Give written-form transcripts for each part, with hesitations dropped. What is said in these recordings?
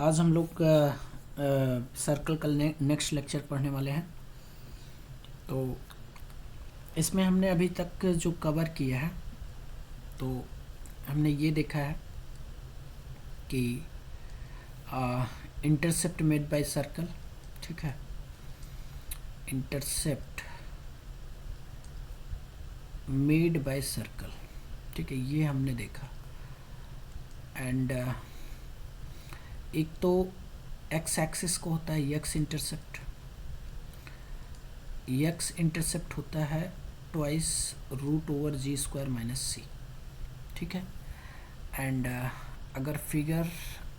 आज हम लोग सर्कल का नेक्स्ट लेक्चर पढ़ने वाले हैं। तो इसमें हमने अभी तक जो कवर किया है, तो हमने ये देखा है कि इंटरसेप्ट मेड बाय सर्कल, ठीक है, इंटरसेप्ट मेड बाय सर्कल, ठीक है, ये हमने देखा। एंड एक तो एक्स एक्सिस को होता है एक्स इंटरसेप्ट, एक्स इंटरसेप्ट होता है ट्वाइस रूट ओवर जी स्क्वायर माइनस सी, ठीक है। एंड अगर फिगर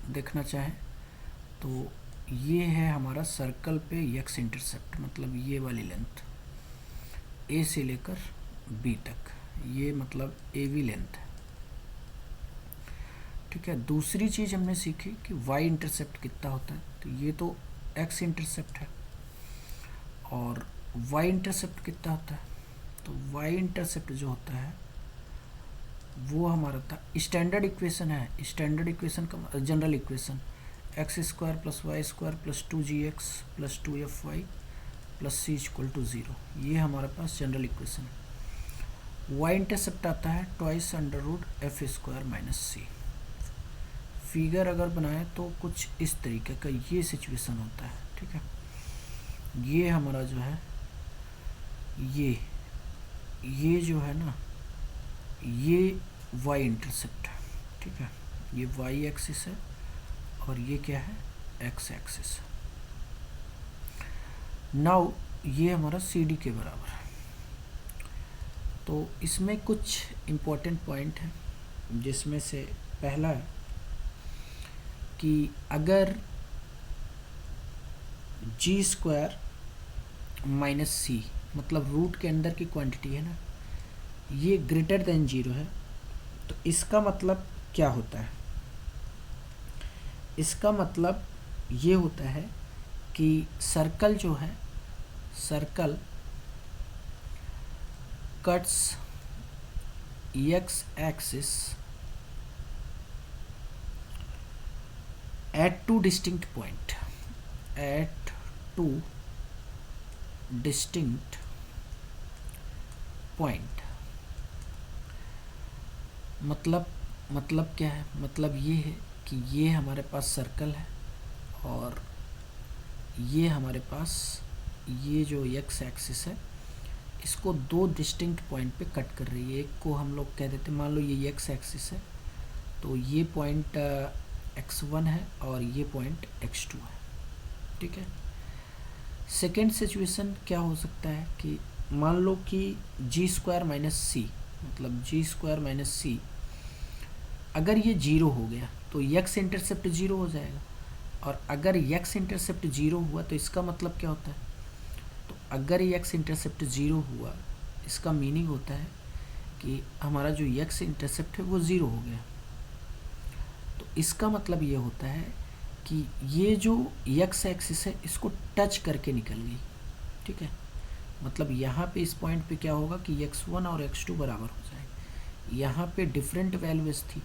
देखना चाहें तो ये है हमारा सर्कल पे एक्स इंटरसेप्ट, मतलब ये वाली लेंथ ए से लेकर बी तक, ये मतलब ए वी लेंथ है, ठीक है। दूसरी चीज़ हमने सीखी कि वाई इंटरसेप्ट कितना होता है, तो ये तो एक्स इंटरसेप्ट है, और वाई इंटरसेप्ट कितना होता है, तो वाई इंटरसेप्ट जो होता है वो हमारा था स्टैंडर्ड इक्वेशन है, स्टैंडर्ड इक्वेशन का general equation x square plus Y square plus 2gx plus 2fy plus c equal to 0, ये हमारे पास जनरल इक्वेशन है। वाई इंटरसेप्ट आता है twice under root f square minus c. Figure अगर बनाए तो कुछ इस तरीके का ये सिचुएशन होता है, ठीक है। ये हमारा जो है ये जो है ना, ये वाई इंटरसेप्ट है, ठीक है, ये वाई एक्सिस है और ये क्या है, एक्स एक्सिस। नाउ ये हमारा सी डी के बराबर है। तो इसमें कुछ इम्पोर्टेंट पॉइंट है, जिसमें से पहला है कि अगर जी स्क्वायर माइनस सी, मतलब रूट के अंदर की क्वांटिटी है ना, ये ग्रेटर देन जीरो है, तो इसका मतलब क्या होता है, इसका मतलब ये होता है कि सर्कल जो है, circle cuts x axis at two distinct point, at two distinct point। मतलब क्या है, मतलब ये है कि ये हमारे पास सर्कल है और ये हमारे पास ये जो एक्स एक्सिस है, इसको दो डिस्टिंक्ट पॉइंट पे कट कर रही है। एक को हम लोग कह देते, मान लो ये एक्स एक्सिस है, तो ये पॉइंट x1 है और ये पॉइंट x2 है, ठीक है। सेकेंड सिचुएशन क्या हो सकता है कि मान लो कि जी स्क्वायर माइनस सी, मतलब जी स्क्वायर माइनस सी, अगर ये जीरो हो गया तो x इंटरसेप्ट जीरो हो जाएगा, और अगर x इंटरसेप्ट जीरो हुआ तो इसका मतलब क्या होता है, तो अगर x इंटरसेप्ट जीरो हुआ, इसका मीनिंग होता है कि हमारा जो x इंटरसेप्ट है वो ज़ीरो हो गया। तो इसका मतलब ये होता है कि ये जो एक्स एक्सिस है इसको टच करके निकल गई, ठीक है। मतलब यहाँ पे इस पॉइंट पे क्या होगा कि x1 और x2 बराबर हो जाएंगे। यहाँ पे डिफरेंट वैल्यूज थी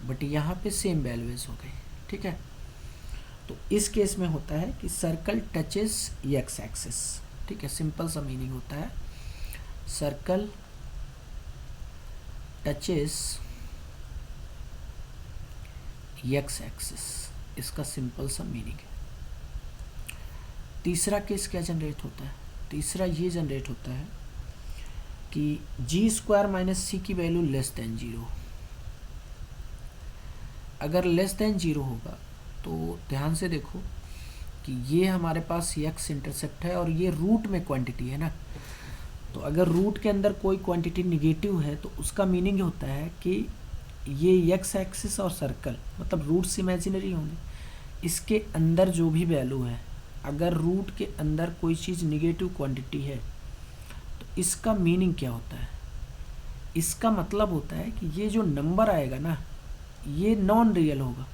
बट यहाँ पे सेम वैल्यूज हो गई, ठीक है। तो इस केस में होता है कि सर्कल टचेस एक्स एक्सिस, ठीक है, सिंपल सा मीनिंग होता है सर्कल टचेस एक्स एक्सिस, इसका सिंपल सा मीनिंग है। तीसरा केस क्या जनरेट होता है, तीसरा ये जनरेट होता है कि जी स्क्वायर माइनस सी की वैल्यू लेस देन जीरो। अगर लेस देन जीरो होगा तो ध्यान से देखो कि ये हमारे पास एक्स इंटरसेप्ट है और ये रूट में क्वांटिटी है ना, तो अगर रूट के अंदर कोई क्वांटिटी निगेटिव है तो उसका मीनिंग होता है कि ये एक्स एक्सिस और सर्कल, मतलब रूट्स इमेजिनरी होंगे, इसके अंदर जो भी वैल्यू है, अगर रूट के अंदर कोई चीज़ निगेटिव क्वांटिटी है तो इसका मीनिंग क्या होता है, इसका मतलब होता है कि ये जो नंबर आएगा ना ये नॉन रियल होगा।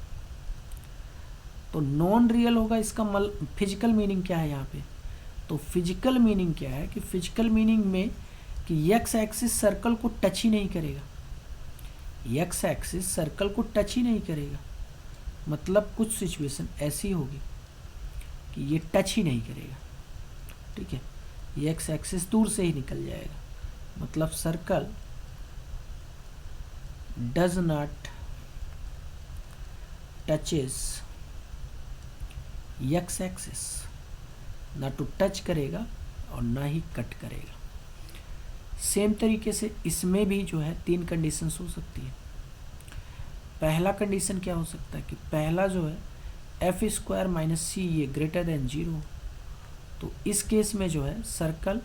तो नॉन रियल होगा, इसका फिजिकल मीनिंग क्या है यहाँ पे, तो फिजिकल मीनिंग क्या है कि फिजिकल मीनिंग में कि एक्स एक्सिस सर्कल को टच ही नहीं करेगा, एक्स एक्सिस सर्कल को टच ही नहीं करेगा। मतलब कुछ सिचुएशन ऐसी होगी कि ये टच ही नहीं करेगा, ठीक है, ये एक्स एक्सिस दूर से ही निकल जाएगा। मतलब circle does not touches x axis, ना तो टच करेगा और ना ही कट करेगा। सेम तरीके से इसमें भी जो है 3 कंडीशंस हो सकती है। पहला कंडीशन क्या हो सकता है कि पहला जो है एफ स्क्वायर माइनस सी ये ग्रेटर देन 0, तो इस केस में जो है circle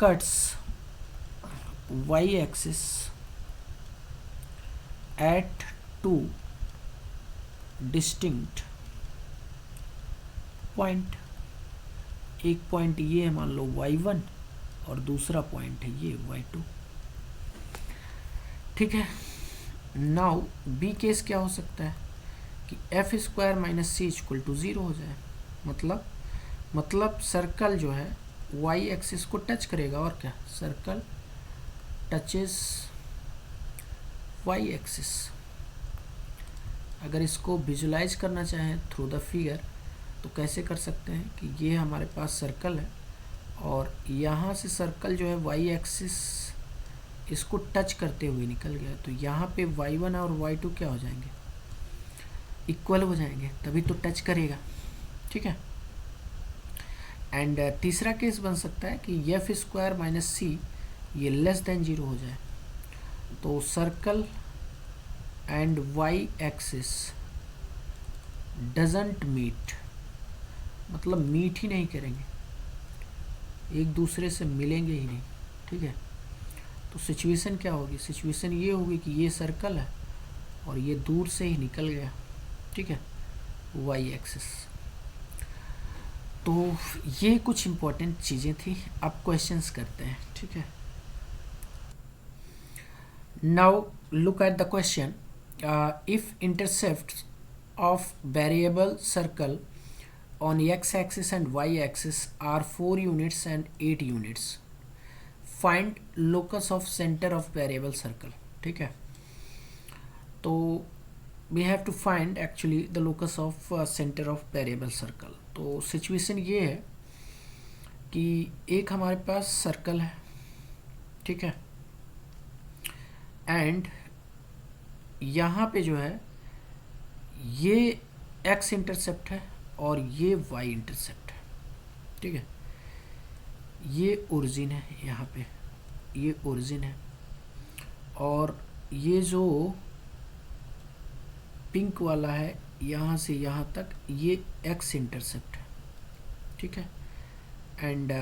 cuts Y axis at 2 distinct point. एक पॉइंट ये है मान लो y1 और दूसरा पॉइंट है ये y2, ठीक है। नाउ बी केस क्या हो सकता है कि F square minus C equal to 0 हो जाए। मतलब सर्कल जो है y एक्सिस को टच करेगा, और क्या, सर्कल टचेस y एक्सिस। अगर इसको विजुलाइज करना चाहें थ्रू द फिगर तो कैसे कर सकते हैं कि ये हमारे पास सर्कल है और यहाँ से सर्कल जो है y एक्सिस इसको टच करते हुए निकल गया, तो यहाँ पे y1 और y2 क्या हो जाएंगे, इक्वल हो जाएंगे, तभी तो टच करेगा, ठीक है। एंड तीसरा केस बन सकता है कि एफ स्क्वायर माइनस सी ये लेस देन 0 हो जाए, तो circle and y axis doesn't meet, मतलब मीट ही नहीं करेंगे, एक दूसरे से मिलेंगे ही नहीं, ठीक है। तो सिचुएशन क्या होगी, सिचुएशन ये होगी कि ये सर्कल है और ये दूर से ही निकल गया, ठीक है, y एक्सिस। तो ये कुछ इम्पोर्टेंट चीज़ें थी। अब क्वेश्चंस करते हैं, ठीक है। Now look at the question, if intercepts of variable circle on x-axis and y-axis are 4 units and 8 units. Find locus of center of variable circle, ठीक है। तो we have to find actually the locus of center of variable circle. तो situation ये है कि एक हमारे पास सर्कल है, ठीक है, एंड यहाँ पे जो है ये x इंटरसेप्ट है और ये y इंटरसेप्ट है, ठीक है। ये ओरिजिन है, यहाँ पे ये ओरिजिन है और ये जो पिंक वाला है यहाँ से यहाँ तक ये x इंटरसेप्ट है, ठीक है। एंड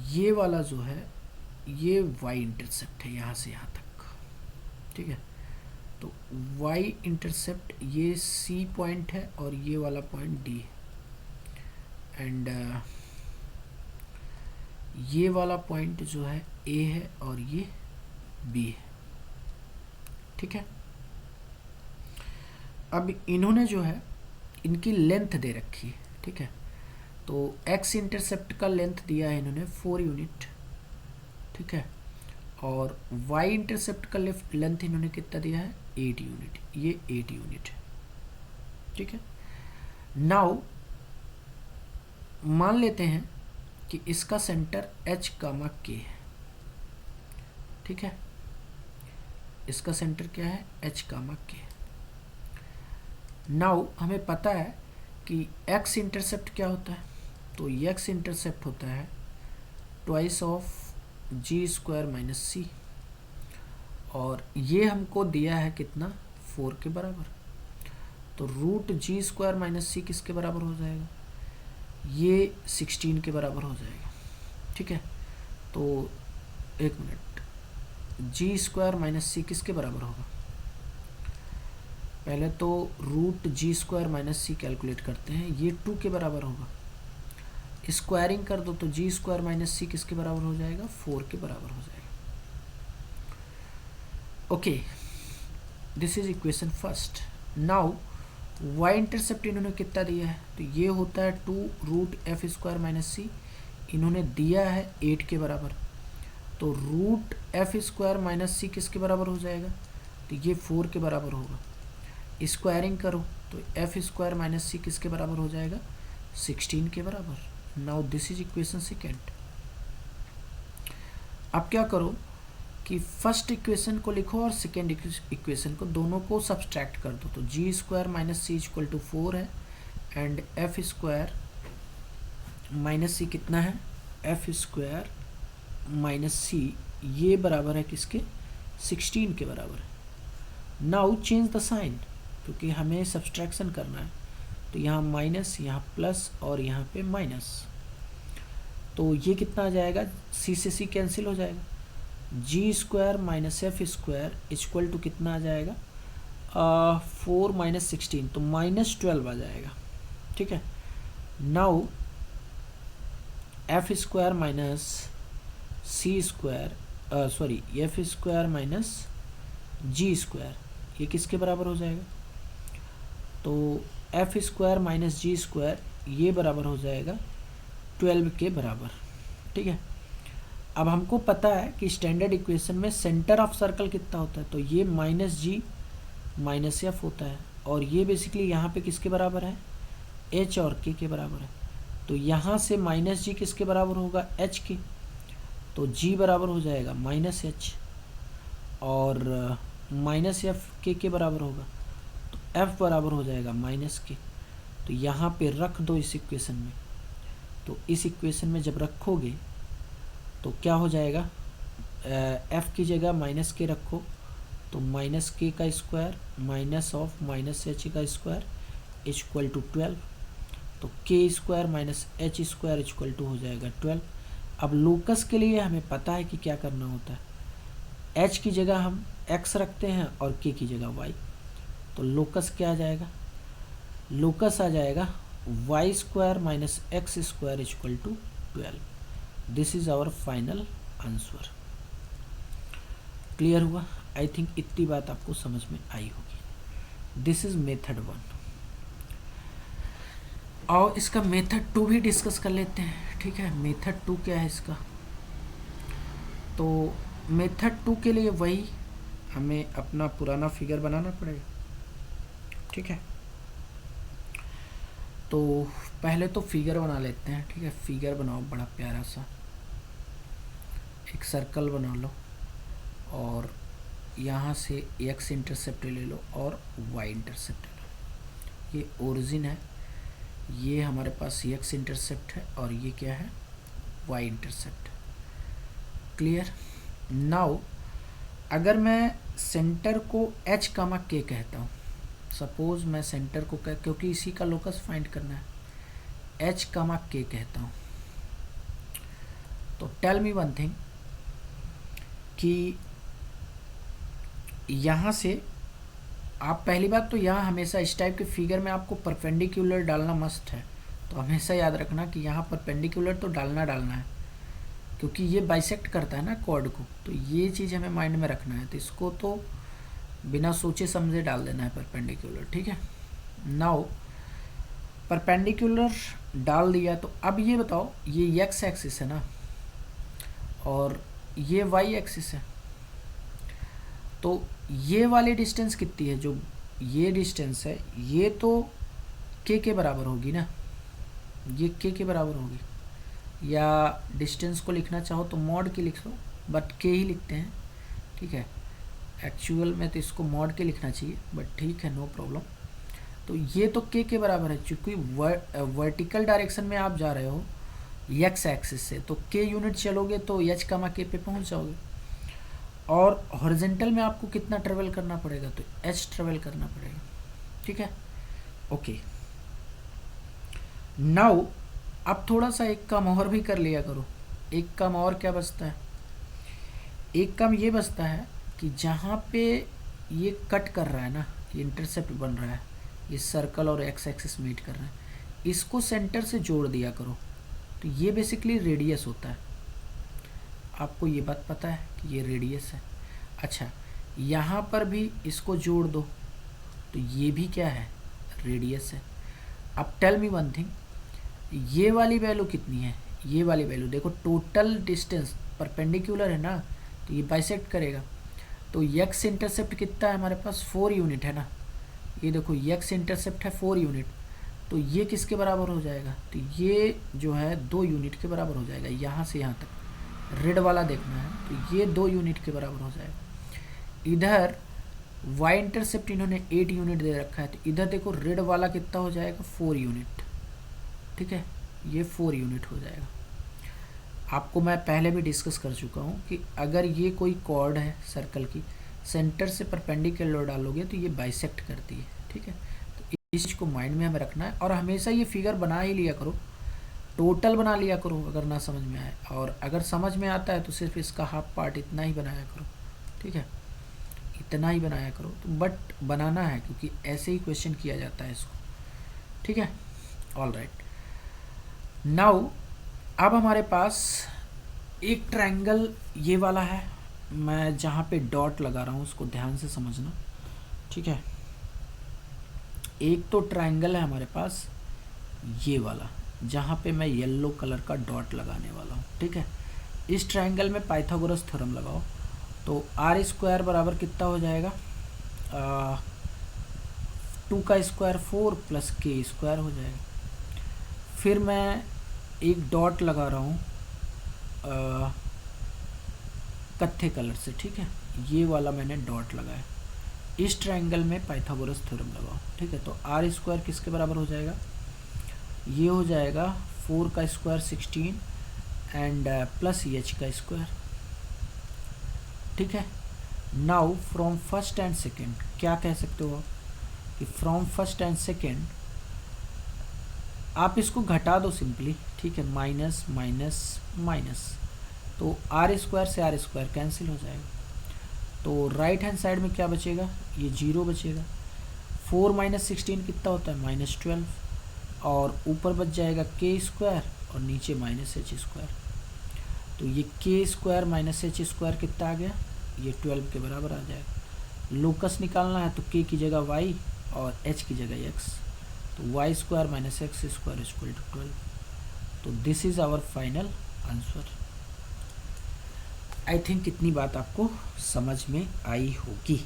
ये वाला जो है ये y इंटरसेप्ट है यहाँ से यहाँ तक, ठीक है। तो y इंटरसेप्ट ये C पॉइंट है और ये वाला पॉइंट D है, एंड ये वाला पॉइंट जो है A है और ये B है, ठीक है। अब इन्होंने जो है इनकी लेंथ दे रखी है, ठीक है। तो x इंटरसेप्ट का लेंथ दिया है इन्होंने 4 यूनिट, ठीक है, और y इंटरसेप्ट का लेंथ इन्होंने कितना दिया है 8 यूनिट, ये 8 यूनिट है, ठीक है। नाउ मान लेते हैं कि इसका सेंटर h, k है, ठीक है, इसका सेंटर क्या है h, k। नाउ हमें पता है कि x इंटरसेप्ट क्या होता है, तो x इंटरसेप्ट होता है twice of g square minus c, और ये हमको दिया है कितना 4 के बराबर, तो रूट g स्क्वायर माइनस सी किसके बराबर हो जाएगा, ये 16 के बराबर हो जाएगा, ठीक है। तो एक मिनट, g स्क्वायर माइनस सी किसके बराबर होगा, पहले तो रूट g स्क्वायर माइनस सी कैलकुलेट करते हैं, ये 2 के बराबर होगा, स्क्वायरिंग कर दो तो g स्क्वायर माइनस सी किसके बराबर हो जाएगा 4 के बराबर हो जाएगा। Okay, this is equation first. Now y intercept इन्होंने कितना दिया है, तो ये होता है 2 रूट एफ स्क्वायर माइनस सी, इन्होंने दिया है 8 के बराबर, तो रूट एफ स्क्वायर माइनस सी किसके बराबर हो जाएगा, तो ये 4 के बराबर होगा। स्क्वायरिंग करो तो एफ स्क्वायर माइनस सी किसके बराबर हो जाएगा, 16 के बराबर। Now this is equation second. अब क्या करो कि फर्स्ट इक्वेशन को लिखो और सेकेंड इक्वेशन को, दोनों को सब्सट्रैक्ट कर दो। तो g square minus C equal to 4 है and f square minus c कितना है, एफ स्क्वायर माइनस सी ये बराबर है किसके, 16 के बराबर है। नाउ चेंज द साइन, क्योंकि हमें सब्सट्रैक्शन करना है, तो यहाँ माइनस, यहाँ प्लस और यहाँ पे माइनस। तो ये कितना आ जाएगा, सी से सी कैंसिल हो जाएगा, g square minus F square equal to कितना आ जाएगा, 4 माइनस 16, तो -12 आ जाएगा। ठीक है। Now f square minus c square sorry f square minus g square ये किसके बराबर हो जाएगा, तो f square minus g square ये बराबर हो जाएगा 12 के बराबर। ठीक है। अब हमको पता है कि स्टैंडर्ड इक्वेशन में सेंटर ऑफ सर्कल कितना होता है, तो ये माइनस जी माइनस एफ होता है, और ये बेसिकली यहाँ पे किसके बराबर है, एच और के बराबर है। तो यहाँ से माइनस जी किसके बराबर होगा, एच के, तो जी बराबर हो जाएगा माइनस एच, और माइनस एफ के बराबर होगा, तो एफ बराबर हो जाएगा माइनस के। तो यहाँ पे रख दो इस इक्वेशन में, तो इस इक्वेशन में जब रखोगे तो क्या हो जाएगा, एफ की जगह माइनस के रखो, तो माइनस के का square minus of minus H का स्क्वायर इक्वल टू 12, तो K square minus H square equal to हो जाएगा 12। अब लोकस के लिए हमें पता है कि क्या करना होता है, एच की जगह हम एक्स रखते हैं और के की जगह वाई, तो लोकस क्या आ जाएगा, लोकस आ जाएगा y square minus x square equal to 12। This is our final answer. Clear हुआ? आई थिंक इतनी बात आपको समझ में आई होगी। This is method 1। और इसका मेथड 2 भी डिस्कस कर लेते हैं। ठीक है, मेथड 2 क्या है इसका, तो मेथड 2 के लिए वही हमें अपना पुराना फिगर बनाना पड़ेगा। ठीक है, तो पहले तो फिगर बना लेते हैं। ठीक है, फिगर बनाओ बड़ा प्यारा सा, एक सर्कल बना लो और यहाँ से एक्स इंटरसेप्ट ले लो और वाई इंटरसेप्ट ले लो। ये ओरिजिन है, ये हमारे पास एक्स इंटरसेप्ट है और ये क्या है, वाई इंटरसेप्ट। क्लियर? नाउ अगर मैं सेंटर को एच कामा के कहता हूँ, सपोज मैं सेंटर को क्योंकि इसी का लोकस फाइंड करना है, एच कामा के कहता हूँ, तो टेल मी वन थिंग कि यहाँ से आप, पहली बात तो यहाँ हमेशा इस टाइप के फिगर में आपको परपेंडिकुलर डालना मस्ट है, तो हमेशा याद रखना कि यहाँ परपेंडिकुलर तो डालना है, क्योंकि ये बाइसेक्ट करता है ना कॉर्ड को, तो ये चीज़ हमें माइंड में रखना है। तो इसको तो बिना सोचे समझे डाल देना है परपेंडिकुलर। ठीक है, नाउ परपेंडिकुलर डाल दिया, तो अब ये बताओ, ये एक्स एक्सिस है ना और ये वाई एक्सिस है, तो ये वाली डिस्टेंस कितनी है, जो ये डिस्टेंस है ये तो के बराबर होगी ना, ये के बराबर होगी, या डिस्टेंस को लिखना चाहो तो मॉड के लिख लो, बट के ही लिखते हैं। ठीक है, एक्चुअल में तो इसको मॉड के लिखना चाहिए, बट ठीक है, नो प्रॉब्लम। तो ये तो के बराबर है, चूँकि वर्टिकल डायरेक्शन में आप जा रहे हो एक्स एक्सिस से, तो के यूनिट चलोगे तो एच कामा के पे पहुंच जाओगे, और हॉरिजॉन्टल में आपको कितना ट्रेवल करना पड़ेगा, तो एच ट्रेवल करना पड़ेगा। ठीक है, ओके। नाउ अब थोड़ा सा एक काम और भी कर लिया करो। एक काम और क्या बचता है, एक काम ये बचता है कि जहाँ पे ये कट कर रहा है ना, ये इंटरसेप्ट बन रहा है, ये सर्कल और एक्स एक्सिस मीट कर रहे हैं, इसको सेंटर से जोड़ दिया करो, तो ये बेसिकली रेडियस होता है। आपको ये बात पता है कि ये रेडियस है। अच्छा, यहाँ पर भी इसको जोड़ दो, तो ये भी क्या है, रेडियस है। अब टेल मी वन थिंग, ये वाली वैल्यू कितनी है, ये वाली वैल्यू देखो, टोटल डिस्टेंस परपेंडिकुलर है ना, तो ये बाइसेक्ट करेगा, तो यक्स इंटरसेप्ट कितना है हमारे पास, 4 यूनिट है ना। ये देखो यक्स इंटरसेप्ट है 4 यूनिट, तो ये किसके बराबर हो जाएगा, तो ये जो है 2 यूनिट के बराबर हो जाएगा। यहाँ से यहाँ तक रेड वाला देखना है, तो ये 2 यूनिट के बराबर हो जाएगा। इधर वाई इंटरसेप्ट इन्होंने 8 यूनिट दे रखा है, तो इधर देखो रेड वाला कितना हो जाएगा, 4 यूनिट। ठीक है, ये 4 यूनिट हो जाएगा। आपको मैं पहले भी डिस्कस कर चुका हूँ कि अगर ये कोई कॉर्ड है सर्कल की, सेंटर से परपेंडिकुलर डालोगे तो ये बाइसेक्ट करती है। ठीक है, तो इस चीज़ को माइंड में हमें रखना है, और हमेशा ये फिगर बना ही लिया करो, टोटल बना लिया करो अगर ना समझ में आए, और अगर समझ में आता है तो सिर्फ इसका हाफ पार्ट इतना ही बनाया करो। ठीक है, इतना ही बनाया करो, तो बट बनाना है क्योंकि ऐसे ही क्वेश्चन किया जाता है इसको। ठीक है, ऑल राइट। नाउ अब हमारे पास एक ट्रायंगल ये वाला है, मैं जहाँ पे डॉट लगा रहा हूँ उसको ध्यान से समझना। ठीक है, एक तो ट्रायंगल है हमारे पास ये वाला, जहाँ पे मैं येलो कलर का डॉट लगाने वाला हूँ। ठीक है, इस ट्रायंगल में पाइथागोरस थ्योरम लगाओ, तो आर स्क्वायर बराबर कितना हो जाएगा, 2 का स्क्वायर 4 प्लस के स्क्वायर हो जाएगा। फिर मैं एक डॉट लगा रहा हूँ कत्थे कलर से। ठीक है, ये वाला मैंने डॉट लगाया, इस ट्रायंगल में पाइथागोरस थ्योरम लगाओ। ठीक है, तो आर स्क्वायर किसके बराबर हो जाएगा, ये हो जाएगा 4 का स्क्वायर 16 एंड प्लस एच का स्क्वायर। ठीक है, now from first and second क्या कह सकते हो कि फ्रॉम फर्स्ट एंड सेकेंड आप इसको घटा दो सिंपली। ठीक है, माइनस माइनस माइनस, तो आर स्क्वायर से आर स्क्वायर कैंसिल हो जाएगा, तो राइट हैंड साइड में क्या बचेगा, ये 0 बचेगा। 4 माइनस 16 कितना होता है, -12, और ऊपर बच जाएगा के स्क्वायर और नीचे माइनस एच स्क्वायर। तो ये के स्क्वायर माइनस एच स्क्वायर कितना आ गया, ये 12 के बराबर आ जाएगा। लोकस निकालना है तो के की जगह वाई और एच की जगह एक्स, तो Y square minus x square equal to 12। तो this is our final answer. I think इतनी बात आपको समझ में आई होगी,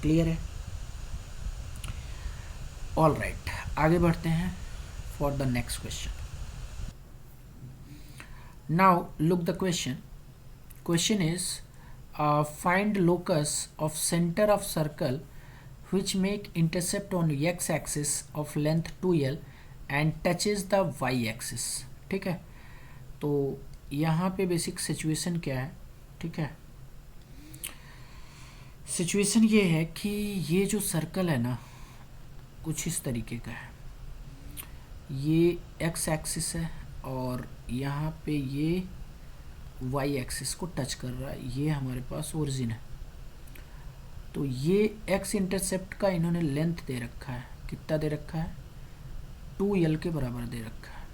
क्लियर है। ऑल राइट, आगे बढ़ते हैं for the next question. Now look the question. Question is find locus of centre of circle which make intercept on x axis of length 2l and touches the y axis। ठीक है, तो यहाँ पे basic situation क्या है। ठीक है, situation ये है कि ये जो सर्कल है ना कुछ इस तरीके का है, ये x एक्सिस है और यहाँ पे ये y एक्सिस को टच कर रहा है, ये हमारे पास ओरिजिन है। तो ये x इंटरसेप्ट का इन्होंने लेंथ दे रखा है, कितना दे रखा है, 2l के बराबर दे रखा है।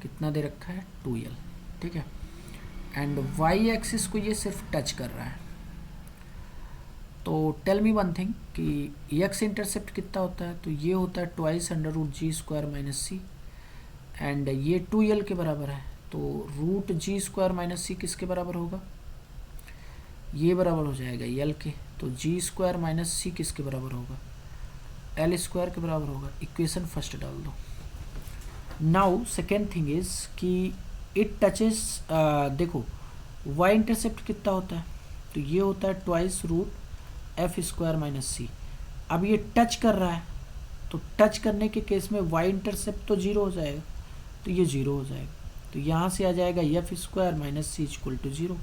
कितना दे रखा है, 2l। ठीक है, एंड y एक्सिस को ये सिर्फ टच कर रहा है। तो टेल मी वन थिंग कि x इंटरसेप्ट कितना होता है, तो ये होता है twice √g² minus C, and ये 2l के बराबर है, तो √g² - c किसके बराबर होगा, ये बराबर हो जाएगा यल के, तो g² माइनस सी किसके बराबर होगा, l² के बराबर होगा। इक्वेशन फर्स्ट डाल दो। नाउ सेकेंड थिंग इज कि इट टचेस, देखो y इंटरसेप्ट कितना होता है, तो ये होता है ट्वाइस √f² माइनस सी। अब ये टच कर रहा है, तो टच करने के केस में y इंटरसेप्ट तो 0 हो जाएगा, तो ये 0 हो जाएगा, तो यहाँ से आ जाएगा f² minus C equal to 0,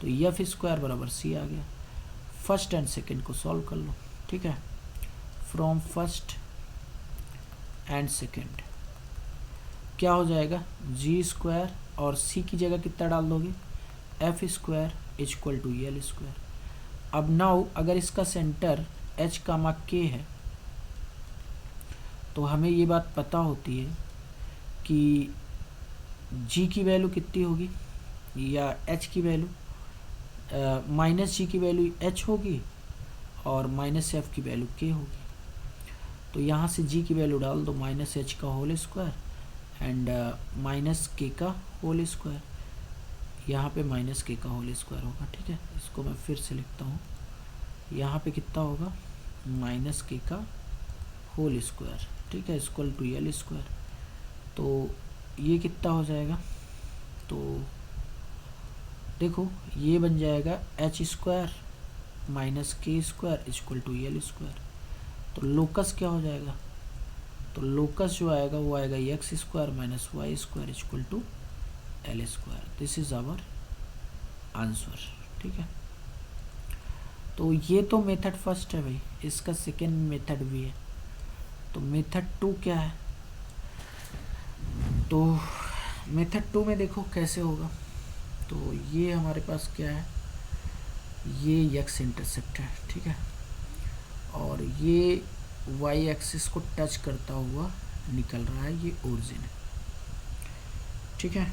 तो f² बराबर c आ गया। फर्स्ट एंड सेकेंड को सॉल्व कर लो। ठीक है, फ्रॉम फर्स्ट एंड सेकेंड क्या हो जाएगा, g² और c की जगह कितना डाल दोगे, f² इक्वल टू l²। अब नाउ अगर इसका सेंटर h, k है, तो हमें ये बात पता होती है कि g की वैल्यू कितनी होगी, या h की वैल्यू माइनस जी की वैल्यू h होगी और माइनस एफ की वैल्यू k होगी। तो यहाँ से g की वैल्यू डाल दो, -h का होल स्क्वायर एंड -k का होल स्क्वायर। यहाँ पे माइनस के का होल स्क्वायर होगा। ठीक है, इसको मैं फिर से लिखता हूँ, यहाँ पे कितना होगा, माइनस के का होल स्क्वायर। ठीक है, इक्वल टू एल स्क्वायर। तो ये कितना हो जाएगा, तो देखो ये बन जाएगा एच स्क्वायर माइनस के square equal to L square. तो लोकस क्या हो जाएगा, तो लोकस जो आएगा वो आएगा X square minus Y square equal to L square. This is our answer. ठीक है, तो ये तो मेथड फर्स्ट है भाई, इसका सेकेंड मेथड भी है। तो मेथड 2 क्या है, तो मेथड 2 में देखो कैसे होगा। तो ये हमारे पास क्या है, ये एक्स इंटरसेप्ट है। ठीक है, और ये वाई एक्सिस को टच करता हुआ निकल रहा है, ये ओरिजिन है। ठीक है,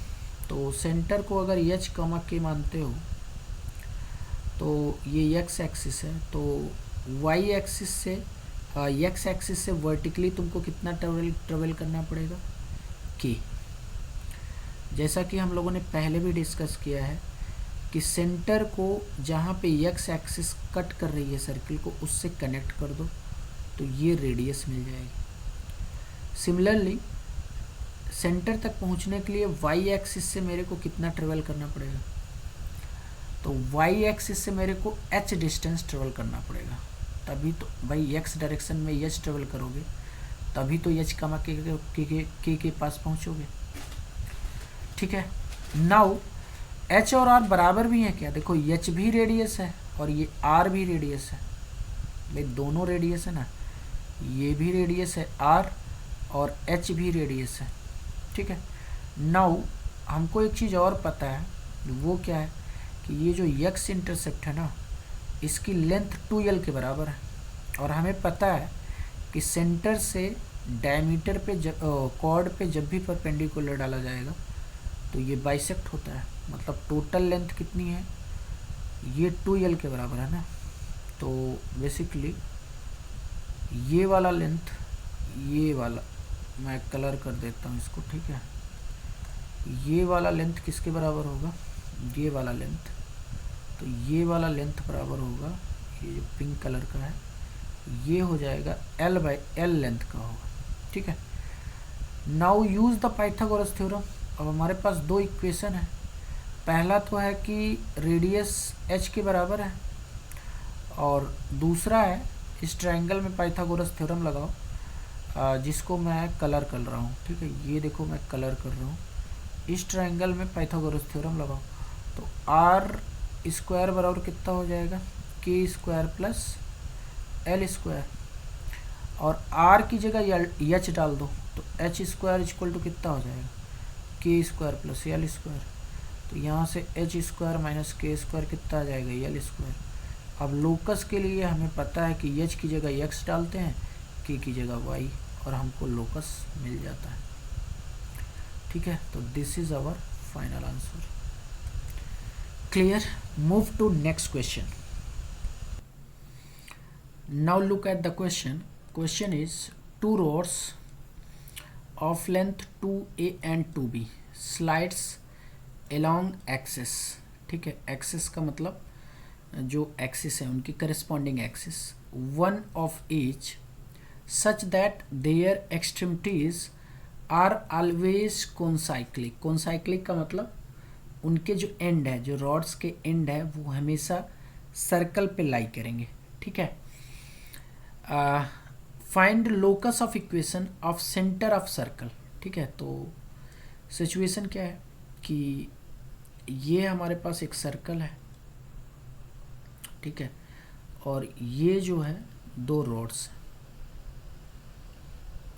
तो सेंटर को अगर एच कमा के मानते हो तो ये एक्स एक्सिस है, तो वाई एक्सिस से एक्स एक्सिस से वर्टिकली तुमको कितना ट्रेवल करना पड़ेगा, के। जैसा कि हम लोगों ने पहले भी डिस्कस किया है कि सेंटर को जहाँ पे एक्स एक्सिस कट कर रही है सर्किल को, उससे कनेक्ट कर दो तो ये रेडियस मिल जाएगी। सिमिलरली सेंटर तक पहुँचने के लिए वाई एक्सिस से मेरे को कितना ट्रेवल करना पड़ेगा, तो वाई एक्सिस से मेरे को एच डिस्टेंस ट्रेवल करना पड़ेगा। तभी तो भाई एक्स डायरेक्शन में एच ट्रेवल करोगे, तभी तो एच कमा के पास पहुँचोगे। ठीक है, नाउ एच और आर बराबर भी हैं क्या, देखो एच भी रेडियस है और ये आर भी रेडियस है। भाई दोनों रेडियस है ना, ये भी रेडियस है आर और एच भी रेडियस है। ठीक है, नाउ हमको एक चीज़ और पता है, वो क्या है कि ये जो एक्स इंटरसेप्ट है ना, इसकी लेंथ 2l के बराबर है। और हमें पता है कि सेंटर से डायमीटर पे कॉर्ड पे जब भी परपेंडिकुलर डाला जाएगा तो ये बाइसेक्ट होता है, मतलब टोटल लेंथ कितनी है, ये 2l के बराबर है ना। तो बेसिकली ये वाला लेंथ, ये वाला मैं कलर कर देता हूँ इसको। ठीक है, ये वाला लेंथ किसके बराबर होगा, ये वाला लेंथ, तो ये वाला लेंथ बराबर होगा, ये जो पिंक कलर का है ये हो जाएगा l/l लेंथ का होगा। ठीक है, now use the Pythagoras theorem. अब हमारे पास दो इक्वेशन है, पहला तो है कि रेडियस h के बराबर है, और दूसरा है इस ट्रायंगल में पाइथागोरस थ्योरम लगाओ, जिसको मैं कलर कर रहा हूँ। ठीक है, ये देखो मैं कलर कर रहा हूँ, इस ट्रायंगल में पाइथागोरस थ्योरम लगाओ तो आर स्क्वायर बराबर कितना हो जाएगा, के स्क्वायर प्लस एल स्क्वायर, और आर की जगह एच डाल दो तो एच स्क्वायर इक्वल टू कितना हो जाएगा, के स्क्वायर प्लस एल स्क्वायर। तो यहाँ से एच स्क्वायर माइनस के स्क्वायर कितना आ जाएगा, एल स्क्वायर। अब लोकस के लिए हमें पता है कि एच की जगह एक्स डालते हैं, के की जगह वाई, और हमको लोकस मिल जाता है। ठीक है, तो this is our final answer. Clear, move to next question. Now look at the question. Question is two rods of length 2a and 2b slides along axis। ठीक है, एक्सिस का मतलब जो एक्सिस है उनकी corresponding axis, one of each such that their extremities are always concyclic. Concyclic का मतलब उनके जो एंड है, जो रॉड्स के एंड है, वो हमेशा सर्कल पे लाई करेंगे। ठीक है, find locus of equation of centre of circle. ठीक है, तो सिचुएशन क्या है कि ये हमारे पास एक सर्कल है। ठीक है, और ये जो है दो रॉड्स हैं।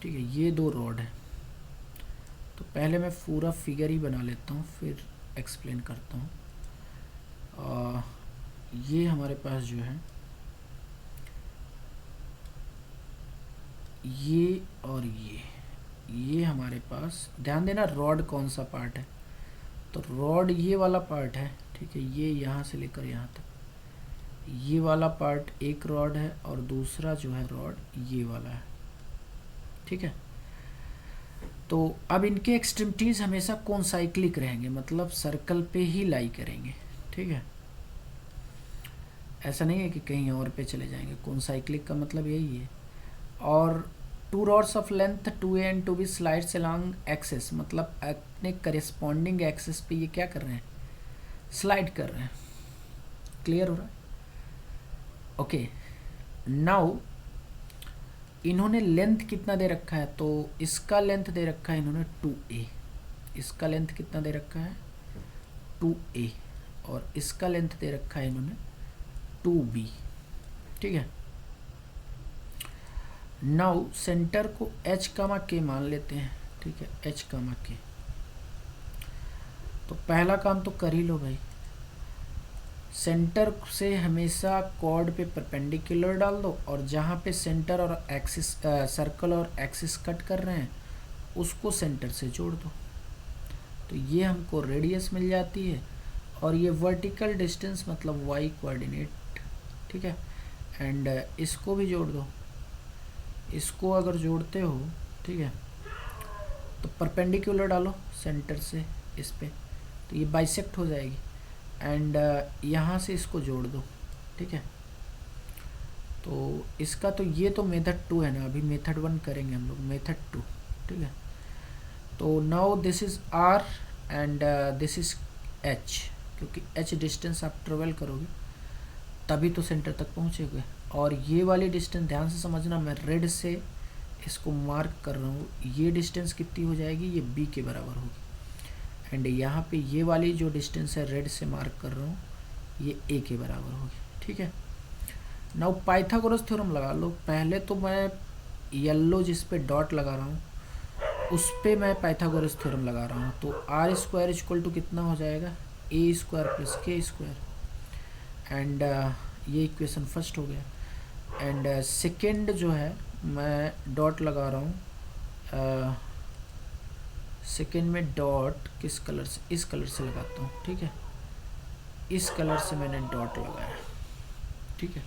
ठीक है, ये दो रॉड है। तो पहले मैं पूरा फिगर ही बना लेता हूँ, फिर एक्सप्लेन करता हूँ। ये हमारे पास जो है ये और ये हमारे पास, ध्यान देना रॉड कौन सा पार्ट है, तो रॉड ये वाला पार्ट है। ठीक है, ये यहाँ से लेकर यहाँ तक ये वाला पार्ट एक रॉड है, और दूसरा जो है रॉड ये वाला है। ठीक है, तो अब इनके एक्सट्रीमिटीज़ हमेशा कॉन्साइक्लिक रहेंगे, मतलब सर्कल पे ही लाई करेंगे, ठीक है। ऐसा नहीं है कि कहीं और पे चले जाएंगे, कॉन्साइक्लिक का मतलब यही है। और two rods of length 2a and 2b slides along axes, मतलब अपने करेस्पॉन्डिंग एक्सेस पे ये क्या कर रहे हैं, स्लाइड कर रहे हैं। क्लियर हो रहा है? ओके, नाउ इन्होंने लेंथ कितना दे रखा है, तो इसका लेंथ दे रखा है इन्होंने 2a, इसका लेंथ कितना दे रखा है 2a, और इसका लेंथ दे रखा है इन्होंने 2b, ठीक है। नाउ सेंटर को h, k मान लेते हैं, ठीक है, h, k। तो पहला काम तो कर ही लो भाई, सेंटर से हमेशा कॉर्ड पे परपेंडिकुलर डाल दो, और जहाँ पे सेंटर और एक्सिस सर्कल और एक्सिस कट कर रहे हैं उसको सेंटर से जोड़ दो, तो ये हमको रेडियस मिल जाती है, और ये वर्टिकल डिस्टेंस मतलब y कोऑर्डिनेट, ठीक है। एंड इसको भी जोड़ दो, इसको अगर जोड़ते हो, ठीक है, तो परपेंडिकुलर डालो सेंटर से इस पे, तो ये बाइसेक्ट हो जाएगी, एंड यहाँ से इसको जोड़ दो, ठीक है। तो इसका तो ये तो मेथड 2 है ना, अभी मेथड 1 करेंगे हम लोग, मेथड 2, ठीक है। तो now this is r and this is h, क्योंकि h डिस्टेंस आप ट्रेवल करोगे तभी तो सेंटर तक पहुँचोगे। और ये वाली डिस्टेंस ध्यान से समझना, मैं रेड से इसको मार्क कर रहा हूँ, ये डिस्टेंस कितनी हो जाएगी, ये b के बराबर होगी, एंड यहाँ पे ये वाली जो डिस्टेंस है रेड से मार्क कर रहा हूँ ये a के बराबर होगी, ठीक है। नाउ पाइथागोरस थ्योरम लगा लो। पहले तो मैं येलो जिस पे डॉट लगा रहा हूँ उस पे मैं पाइथागोरस थ्योरम लगा रहा हूँ, तो आर स्क्वायर इक्वल टू कितना हो जाएगा, a square plus K square, and ये इक्वेशन फर्स्ट हो गया। एंड सेकेंड जो है मैं डॉट लगा रहा हूँ, सेकेंड में डॉट किस कलर से, इस कलर से लगाता हूँ, ठीक है, इस कलर से मैंने डॉट लगाया, ठीक है।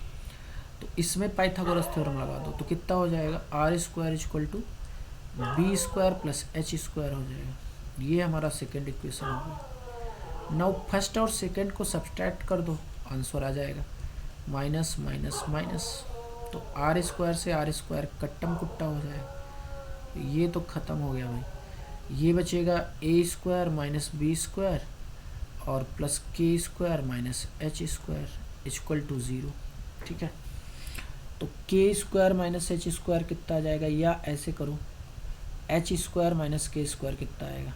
तो इसमें पाइथागोरस थ्योरम लगा दो, तो कितना हो जाएगा, R square equal to B square plus H square हो जाएगा। ये हमारा सेकेंड इक्वेशन हो गया। नाउ फर्स्ट और सेकेंड को सब्सट्रैक्ट कर दो, आंसर आ जाएगा माइनस माइनस माइनस, तो आर स्क्वायर से आर स्क्वायर कट्टम कुट्टा हो जाएगा, ये तो ख़त्म हो गया भाई। ये बचेगा A square minus B square और plus K square minus H square equal to 0, ठीक है। तो K square minus H square कितना आ जाएगा, या ऐसे करो एच स्क्वायर माइनस के स्क्वायर कितना आएगा,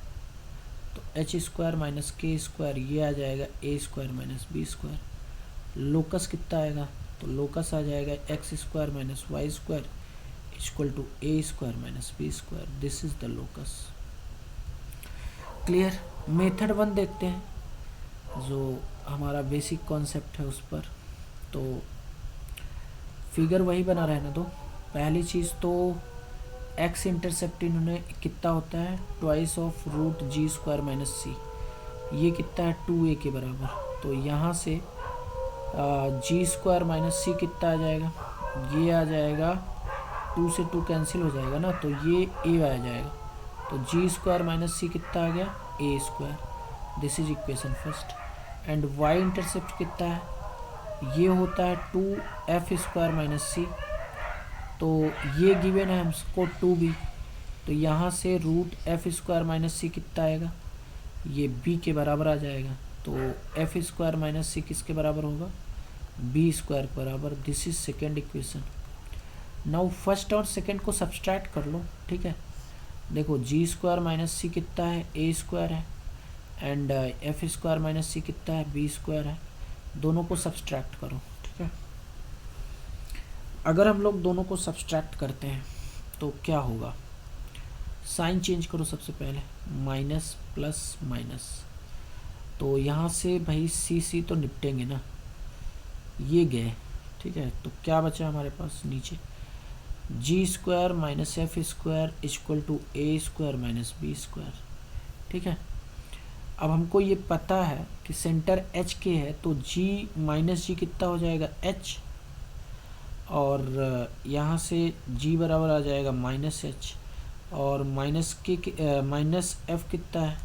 तो एच स्क्वायर माइनस के स्क्वायर ये आ जाएगा a square minus B square. Locus कितना आएगा, तो लोकस आ जाएगा x square minus Y square equal to A square minus B square. This is the locus. Clear. Method 1 देखते हैं जो हमारा बेसिक कॉन्सेप्ट है उस पर। तो फिगर वही बना रहना दो। पहली चीज़ तो एक्स इंटरसेप्ट इन्होंने कितना होता है, twice of root g square minus c, ये कितना है 2a के बराबर। तो यहाँ से जी स्क्वायर माइनस सी कितना आ जाएगा, ये आ जाएगा 2 से 2 कैंसिल हो जाएगा ना, तो ये a आ जाएगा, तो जी स्क्वायर माइनस सी कितना आ गया a square. This is equation first. And y intercept कितना है, ये होता है 2f स्क्वायर माइनस सी, तो ये गिवन है हमको 2b, तो यहाँ से root f square minus c कितना आएगा, ये b के बराबर आ जाएगा। तो एफ स्क्वायर माइनस सी किसके बराबर होगा, b स्क्वायर के बराबर। This is second equation. Now first और सेकेंड को सब्सट्रैक्ट कर लो, ठीक है। देखो जी स्क्वायर माइनस सी कितना है, ए स्क्वायर है, and f square minus c कितना है, बी स्क्वायर है। दोनों को सब्सट्रैक्ट करो, ठीक है। अगर हम लोग दोनों को सब्सट्रैक्ट करते हैं तो क्या होगा, साइन चेंज करो सबसे पहले, माइनस प्लस माइनस, तो यहाँ से भाई सी सी तो निपटेंगे ना, ये गए, ठीक है। तो क्या बचा हमारे पास नीचे, g square minus F square equal to A square minus B square, ठीक है। अब हमको ये पता है कि सेंटर एच के है, तो जी माइनस जी कितना हो जाएगा एच, और यहाँ से g बराबर आ जाएगा माइनस एच, और माइनस एफ कितना है,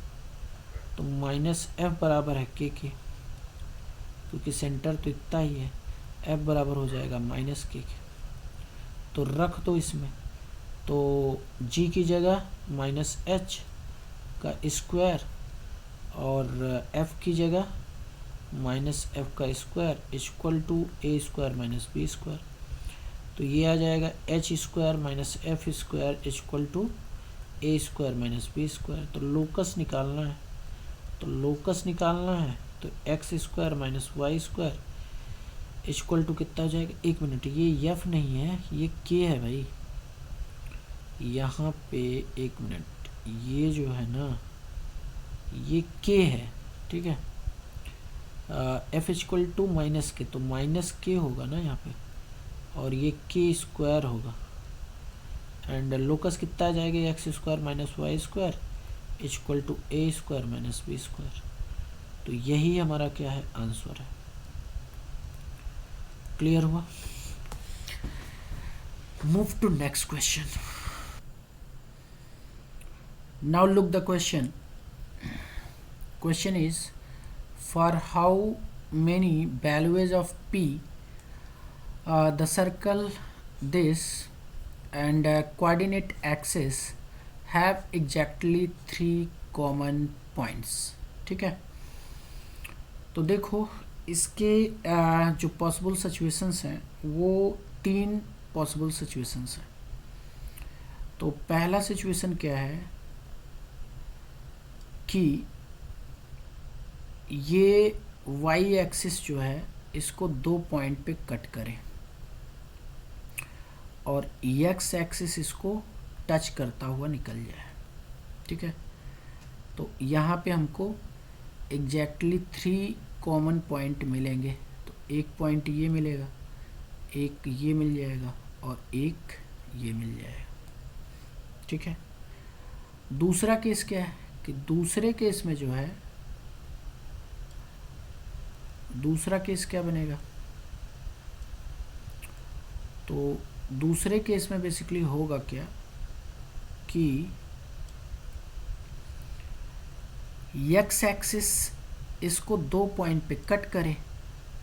तो माइनस एफ बराबर है के, क्योंकि सेंटर तो इतना ही है, एफ बराबर हो जाएगा माइनस के। तो रख दो इसमें, तो जी की जगह माइनस एच का स्क्वायर और एफ की जगह माइनस एफ का square equal to A square minus B square. तो ये आ जाएगा H square minus F square equal to A square minus B square. तो लोकस निकालना है, तो X square minus Y square equal to कितना हो जाएगा, एक मिनट, ये एफ नहीं है, ये के है भाई, यहाँ पे एक मिनट, ये जो है ना ये के है, ठीक है। एफ इक्वल टू माइनस के, तो माइनस के होगा ना यहाँ पे, और ये के स्क्वायर होगा, एंड लोकस कितना आ जाएगा, x square minus Y square equal to A square minus B square. तो यही हमारा क्या है, आंसर है। क्लियर हुआ? Move to next question. Now look the question is, for how many values of p the circle this and coordinate axis have exactly 3 common points। ठीक है, तो देखो इसके जो पॉसिबल सिचुएशंस हैं वो 3 पॉसिबल सिचुएशंस हैं। तो पहला सिचुएशन क्या है कि ये y एक्सिस जो है इसको 2 पॉइंट पे कट करें और x एक्सिस इसको टच करता हुआ निकल जाए। ठीक है, तो यहाँ पे हमको एग्जैक्टली 3 कॉमन पॉइंट मिलेंगे। तो एक पॉइंट ये मिलेगा, एक ये मिल जाएगा और एक ये मिल जाएगा। ठीक है, दूसरा केस क्या है कि दूसरे केस में जो है, दूसरा केस क्या बनेगा, तो दूसरे केस में बेसिकली होगा क्या कि x एक्सिस इसको 2 पॉइंट पे कट करे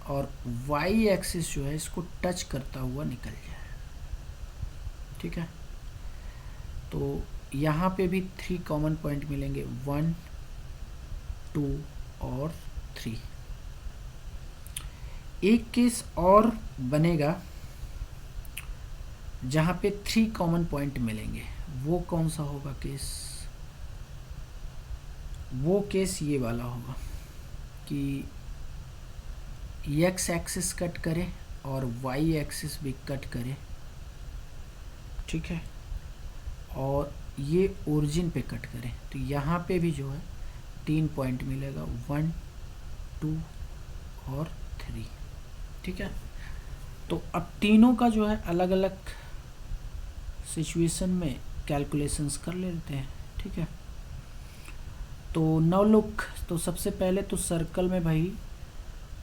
और y एक्सिस जो है इसको टच करता हुआ निकल जाए। ठीक है, तो यहाँ पे भी 3 कॉमन पॉइंट मिलेंगे, 1, 2 और 3। एक केस और बनेगा जहाँ पे 3 कॉमन पॉइंट मिलेंगे। वो कौन सा होगा केस, वो केस ये वाला होगा कि x एक्सिस कट करे और y एक्सिस भी कट करे। ठीक है, और ये ओरिजिन पे कट करे। तो यहाँ पे भी जो है 3 पॉइंट मिलेगा, 1, 2 और 3। ठीक है, तो अब तीनों का जो है अलग अलग सिचुएशन में कैलकुलेशंस कर लेते हैं। ठीक है, तो नाउ लुक, तो सबसे पहले तो सर्कल में भाई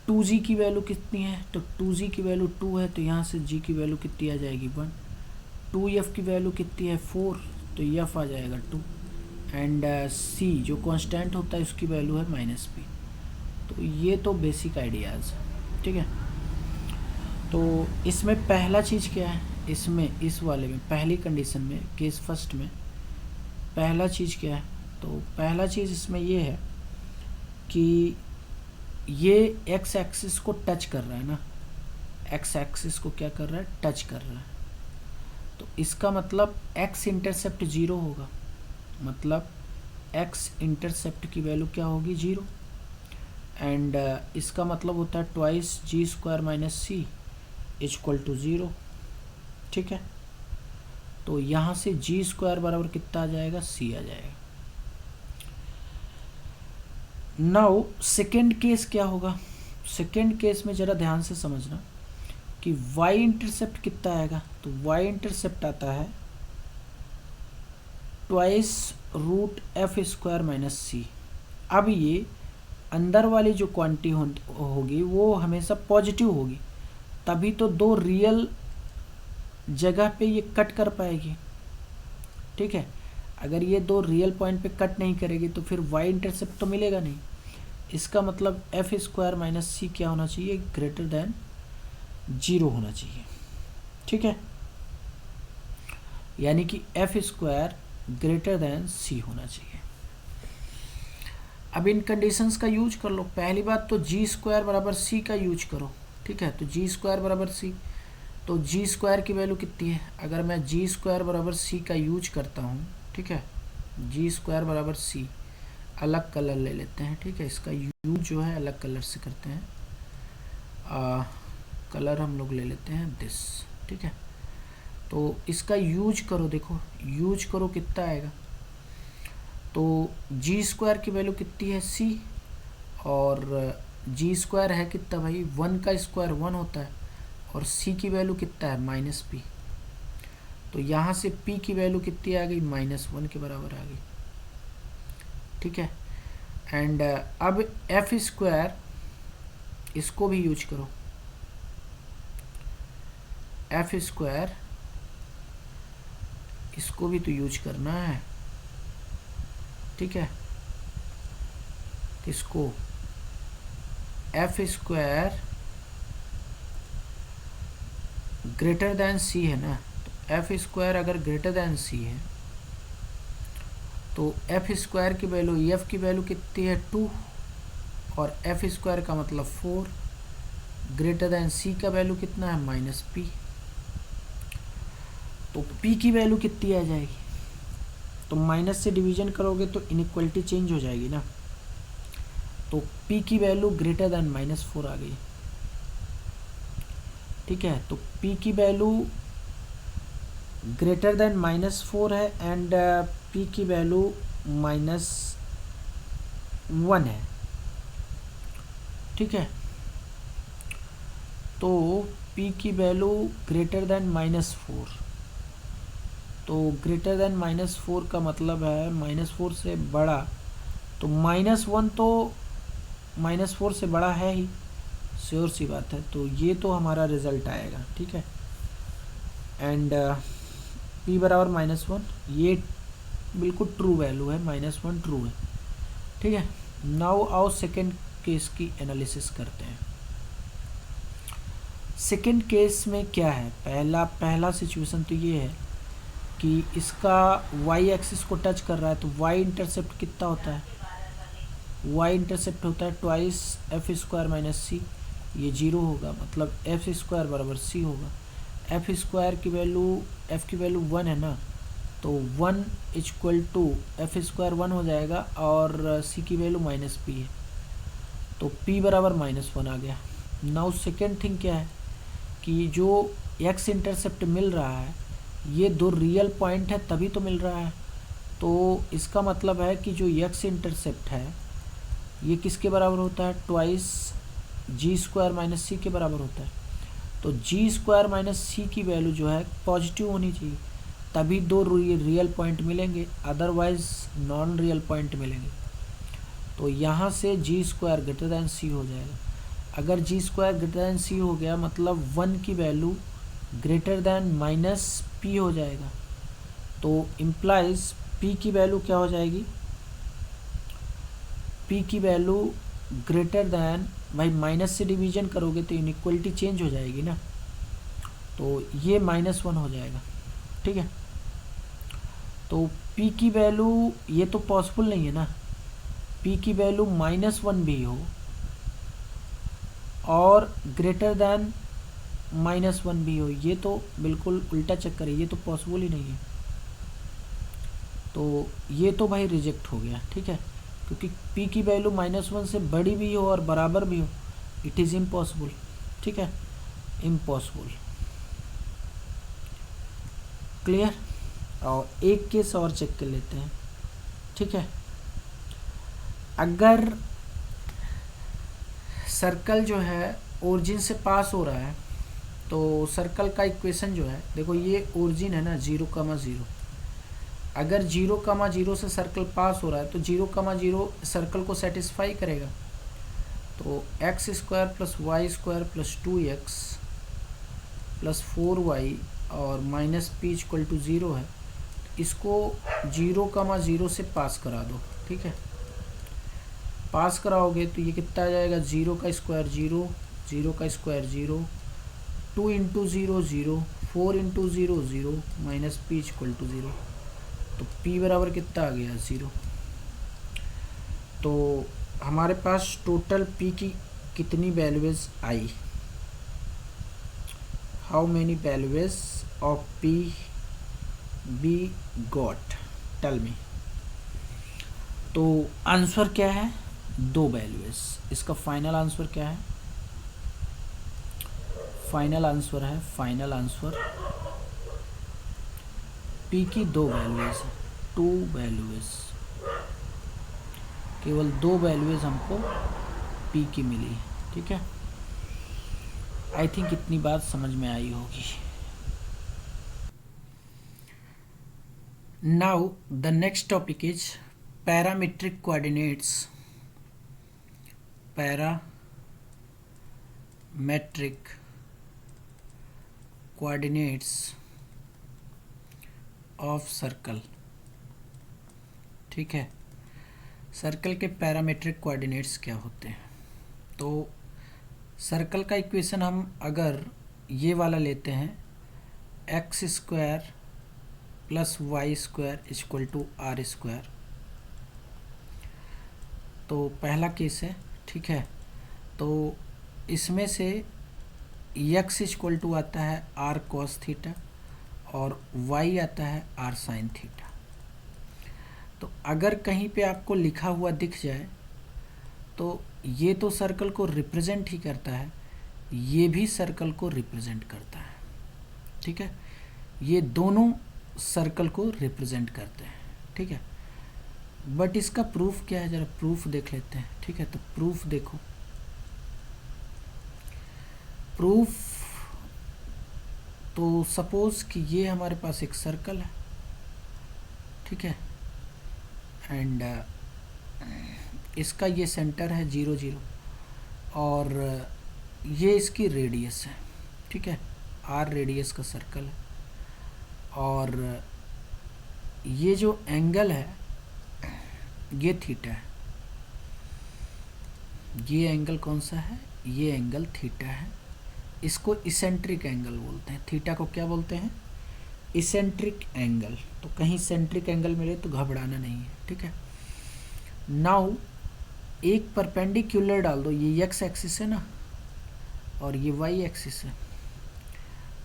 2g की वैल्यू कितनी है, तो 2g की वैल्यू 2 है, तो यहाँ से g की वैल्यू कितनी आ जाएगी 1। 2f की वैल्यू कितनी है 4, तो f आ जाएगा 2, एंड c जो कांस्टेंट होता है उसकी वैल्यू है -p। तो ये तो बेसिक आइडियाज़ है। ठीक है, तो इसमें पहला चीज़ क्या है, इसमें इस वाले में पहली कंडीशन में केस फर्स्ट में पहला चीज़ क्या है, तो पहला चीज़ इसमें ये है कि ये x एक्सिस को टच कर रहा है ना, x एक्सिस को क्या कर रहा है, टच कर रहा है। तो इसका मतलब x इंटरसेप्ट 0 होगा, मतलब x इंटरसेप्ट की वैल्यू क्या होगी 0, एंड इसका मतलब होता है twice G square minus C equal to 0। ठीक है, तो यहाँ से जी स्क्वायर बराबर कितना आ जाएगा, सी आ जाएगा। नाउ सेकेंड केस क्या होगा, सेकेंड केस में ज़रा ध्यान से समझना कि y इंटरसेप्ट कितना आएगा, तो y इंटरसेप्ट आता है twice root f square minus c. अब ये अंदर वाली जो क्वांटिटी होगी वो हमेशा पॉजिटिव होगी, तभी तो 2 रियल जगह पे ये कट कर पाएगी। ठीक है, अगर ये दो रियल पॉइंट पे कट नहीं करेगी तो फिर y इंटरसेप्ट तो मिलेगा नहीं। इसका मतलब एफ स्क्वायर माइनस सी क्या होना चाहिए, ग्रेटर देन 0 होना चाहिए। ठीक है, यानी कि एफ स्क्वायर ग्रेटर देन सी होना चाहिए। अब इन कंडीशंस का यूज कर लो। पहली बात तो जी स्क्वायर बराबर सी का यूज करो। ठीक है, तो जी स्क्वायर बराबर सी, तो जी स्क्वायर की वैल्यू कितनी है, अगर मैं जी स्क्वायर बराबर सी का यूज करता हूँ, ठीक है, जी स्क्वायर बराबर सी, अलग कलर ले लेते हैं। ठीक है, इसका यूज जो है अलग कलर से करते हैं। कलर हम लोग ले लेते हैं दिस। ठीक है, तो इसका यूज करो, देखो यूज करो कितना आएगा। तो जी स्क्वायर की वैल्यू कितनी है सी, और जी स्क्वायर है कितना भाई, 1 का स्क्वायर 1 होता है, और सी की वैल्यू कितना है माइनस पी। तो यहाँ से पी की वैल्यू कितनी आ गई, -1 के बराबर आ गई। ठीक है, एंड अब एफ स्क्वायर इसको भी यूज करो, एफ स्क्वायर इसको भी तो यूज करना है। ठीक है, किसको, एफ स्क्वायर ग्रेटर देन सी है ना, तो एफ स्क्वायर अगर ग्रेटर देन सी है तो एफ स्क्वायर की वैल्यू, एफ की वैल्यू कितनी है 2, और एफ स्क्वायर का मतलब 4, ग्रेटर देन सी का वैल्यू कितना है -p। तो p की वैल्यू कितनी आ जाएगी, तो माइनस से डिवीजन करोगे तो इनइक्वलिटी चेंज हो जाएगी ना। तो p की वैल्यू ग्रेटर देन -4 आ गई। ठीक है, तो p की वैल्यू ग्रेटर देन -4 है, एंड p की वैल्यू -1 है। ठीक है, तो p की वैल्यू ग्रेटर देन -4, तो ग्रेटर देन -4 का मतलब है -4 से बड़ा, तो -1 तो -4 से बड़ा है ही, श्योर सी बात है। तो ये तो हमारा रिजल्ट आएगा। ठीक है, एंड p बराबर -1, ये बिल्कुल ट्रू वैल्यू है, -1 ट्रू है। ठीक है, नाउ आओ सेकेंड केस की एनालिसिस करते हैं। सेकेंड केस में क्या है, पहला सिचुएशन तो ये है कि इसका y एक्सिस को टच कर रहा है, तो y इंटरसेप्ट कितना होता है, y इंटरसेप्ट होता है twice F square minus c, ये 0 होगा, मतलब एफ स्क्वायर बराबर सी होगा। एफ स्क्वायर की वैल्यू, एफ की वैल्यू 1 है ना, तो 1 इक्वल टू एफ स्क्वायर 1 हो जाएगा, और सी की वैल्यू -p है, तो p बराबर -1 आ गया। नाउ सेकेंड थिंग क्या है कि जो x इंटरसेप्ट मिल रहा है, ये दो रियल पॉइंट है तभी तो मिल रहा है। तो इसका मतलब है कि जो x इंटरसेप्ट है ये किसके बराबर होता है, ट्वाइस जी स्क्वायर माइनस सी के बराबर होता है। तो जी स्क्वायर माइनस सी की वैल्यू जो है पॉजिटिव होनी चाहिए, तभी दो रियल पॉइंट मिलेंगे, अदरवाइज नॉन रियल पॉइंट मिलेंगे। तो यहाँ से जी स्क्वायर ग्रेटर दैन सी हो जाएगा। अगर जी स्क्वायर ग्रेटर दैन सी हो गया मतलब 1 की वैल्यू ग्रेटर दैन -p हो जाएगा। तो इम्प्लाइज p की वैल्यू क्या हो जाएगी, p की वैल्यू ग्रेटर दैन, भाई माइनस से डिवीजन करोगे तो इनइक्वलिटी चेंज हो जाएगी ना, तो ये -1 हो जाएगा। ठीक है, तो p की वैल्यू, ये तो पॉसिबल नहीं है ना, p की वैल्यू -1 भी हो और ग्रेटर दैन -1 भी हो, ये तो बिल्कुल उल्टा चक्कर है, ये तो पॉसिबल ही नहीं है। तो ये तो भाई रिजेक्ट हो गया। ठीक है, क्योंकि p की वैल्यू -1 से बड़ी भी हो और बराबर भी हो, इट इज़ इम्पॉसिबल। ठीक है, इम्पॉसिबल। क्लियर। और एक केस और चेक कर लेते हैं। ठीक है, अगर सर्कल जो है ओरिजिन से पास हो रहा है, तो सर्कल का इक्वेशन जो है, देखो ये ओरिजिन है ना 0,0, अगर 0,0 से सर्कल पास हो रहा है तो 0,0 सर्कल को सेटिस्फाई करेगा। तो x square plus Y square plus 2x plus 4y और -p = 0 है। इसको 0,0 से पास करा दो, ठीक है। पास कराओगे तो ये कितना आ जाएगा, 0 का स्क्वायर 0, 0 का square 0, 2 into 0 0, 4 into 0 0, minus p equal to 0। तो p बराबर कितना आ गया, 0। तो हमारे पास टोटल p की कितनी वैल्यूज आई, how many values of p be got, tell me. तो आंसर क्या है, 2 वैल्यूज। इसका फाइनल आंसर क्या है, फाइनल आंसर है, फाइनल आंसर p की 2 वैल्यूज है, 2 वैल्यूज, केवल 2 वैल्यूज हमको p की मिली, ठीक है। आई थिंक इतनी बात समझ में आई होगी। Now the next topic is parametric coordinates, parametric coordinates of circle, ठीक है। सर्कल के पैरामेट्रिक कोऑर्डिनेट्स क्या होते हैं। तो सर्कल का इक्वेशन हम अगर ये वाला लेते हैं, X square plus Y square equal to are square, तो पहला केस है, ठीक है। तो इसमें से एक्स इक्वल टू आता है आर कॉस थीटा और वाई आता है आर साइन थीटा। तो अगर कहीं पे आपको लिखा हुआ दिख जाए तो ये तो सर्कल को रिप्रेजेंट ही करता है, ये भी सर्कल को रिप्रेजेंट करता है, ठीक है। ये दोनों सर्कल को रिप्रेजेंट करते हैं, ठीक है। बट इसका प्रूफ क्या है, जरा प्रूफ देख लेते हैं, ठीक है। तो प्रूफ देखो, प्रूफ तो सपोज कि ये हमारे पास एक सर्कल है, ठीक है, एंड इसका ये सेंटर है 0 0 और ये इसकी रेडियस है, ठीक है, आर रेडियस का सर्कल है। और ये जो एंगल है ये थीटा है, ये एंगल कौन सा है, ये एंगल थीटा है। इसको इसेंट्रिक एंगल बोलते हैं, थीटा को क्या बोलते हैं, इसेंट्रिक एंगल। तो कहीं सेंट्रिक एंगल मिले तो घबराना नहीं है, ठीक है। नाउ एक परपेंडिकुलर डाल दो, ये एक्स एक्सिस है ना और ये वाई एक्सिस है,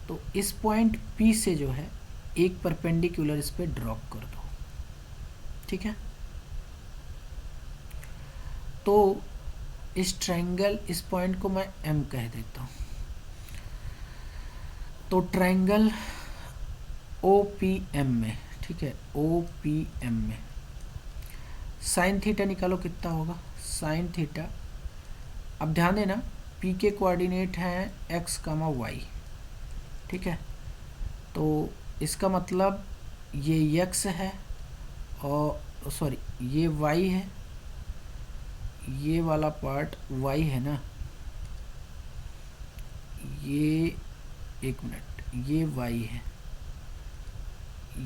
तो इस पॉइंट P से जो है एक परपेंडिकुलर इस पे ड्रॉप कर दो, ठीक है। तो इस ट्रायंगल, इस पॉइंट को मैं M कह देता हूँ। तो ट्रायंगल OPM में, ठीक है, OPM में साइन थीटा निकालो, कितना होगा साइन थीटा। अब ध्यान देना P के कोऑर्डिनेट हैं x, y, ठीक है। तो इसका मतलब ये x है और सॉरी ये y है, ये वाला पार्ट y है ना, ये एक मिनट, ये y है,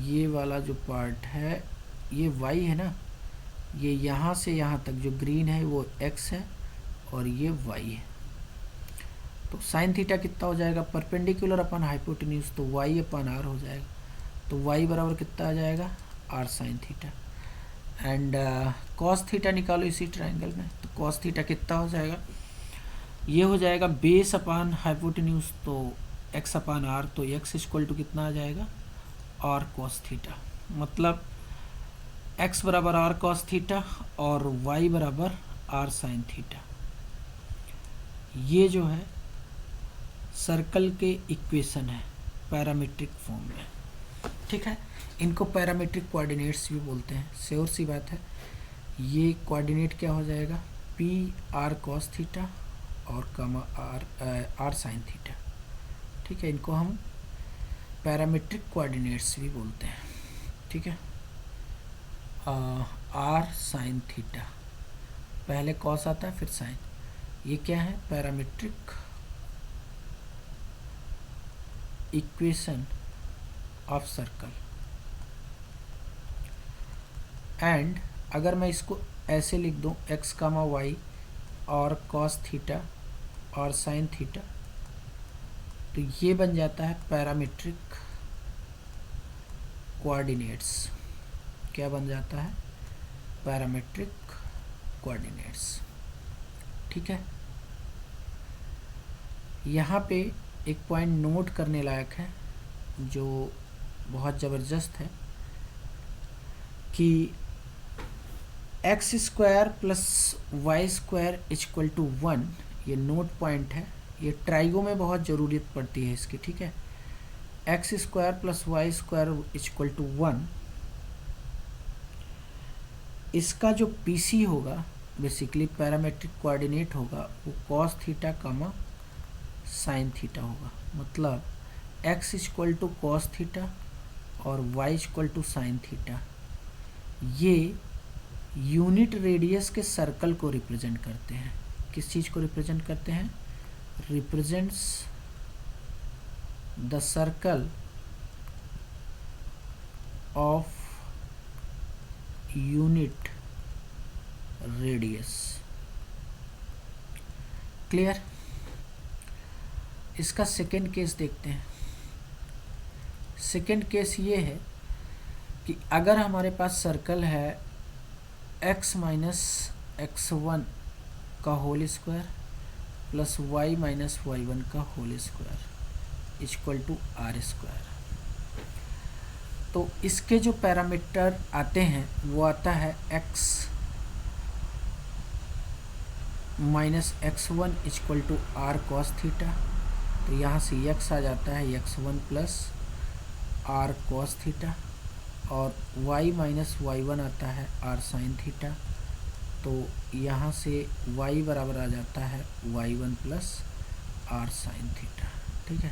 ये वाला जो पार्ट है ये y है ना, ये यहाँ से यहाँ तक जो ग्रीन है वो x है और ये y है। तो साइन थीटा कितना हो जाएगा, परपेंडिकुलर अपन हाइपोटेन्यूज, तो y अपन r हो जाएगा। तो y बराबर कितना आ जाएगा, r sine theta. And cos theta निकालो इसी ट्रायंगल में, तो कॉस थीटा कितना हो जाएगा, ये हो जाएगा बेस अपान हाइपोटेन्यूज, तो x अपान r, तो x इक्वल टू कितना आ जाएगा, r कॉस थीटा। मतलब x बराबर r कॉस थीटा और y बराबर r साइन थीटा। ये जो है सर्कल के इक्वेशन है पैरामीट्रिक फॉर्म में, ठीक है। इनको पैरामीट्रिक कोऑर्डिनेट्स भी बोलते हैं, श्योर सी बात है। ये कोऑर्डिनेट क्या हो जाएगा, p r cos थीटा और कामा r साइन थीटा, ठीक है। इनको हम पैरामीट्रिक कोऑर्डिनेट्स भी बोलते हैं, ठीक है। r साइन थीटा, पहले cos आता है फिर साइन, ये क्या है, parametric equation of circle, and अगर मैं इसको ऐसे लिख दूँ x कामा वाई और cos थीटा और sin थीटा, तो ये बन जाता है पैरामीट्रिक कोऑर्डिनेट्स। क्या बन जाता है? Parametric coordinates. ठीक है, यहाँ पे एक पॉइंट नोट करने लायक है जो बहुत ज़बरदस्त है कि X square plus Y square equal to 1, ये नोट पॉइंट है। ये ट्राइगो में बहुत ज़रूरत पड़ती है इसकी। ठीक है, X square plus Y square equal to 1, इसका जो पीसी होगा बेसिकली पैरामेट्रिक कोऑर्डिनेट होगा वो cos theta comma sine theta होगा। मतलब x equal to cos theta और y equal to sine theta, ये यूनिट रेडियस के सर्कल को रिप्रेजेंट करते हैं। किस चीज़ को रिप्रेजेंट करते हैं? Represents the circle of unit radius. Clear? इसका सेकेंड केस देखते हैं। सेकेंड केस ये है कि अगर हमारे पास सर्कल है x माइनस x1 का whole square plus y minus y1 का whole square equal to are square, तो इसके जो पैरामीटर आते हैं वो आता है x minus x1 equal to R cos theta. तो यहाँ से x आ जाता है x1 plus are cos theta और y माइनस y1 आता है आर साइन थीटा। तो यहाँ से y बराबर आ जाता है y1 plus are sine theta. ठीक है,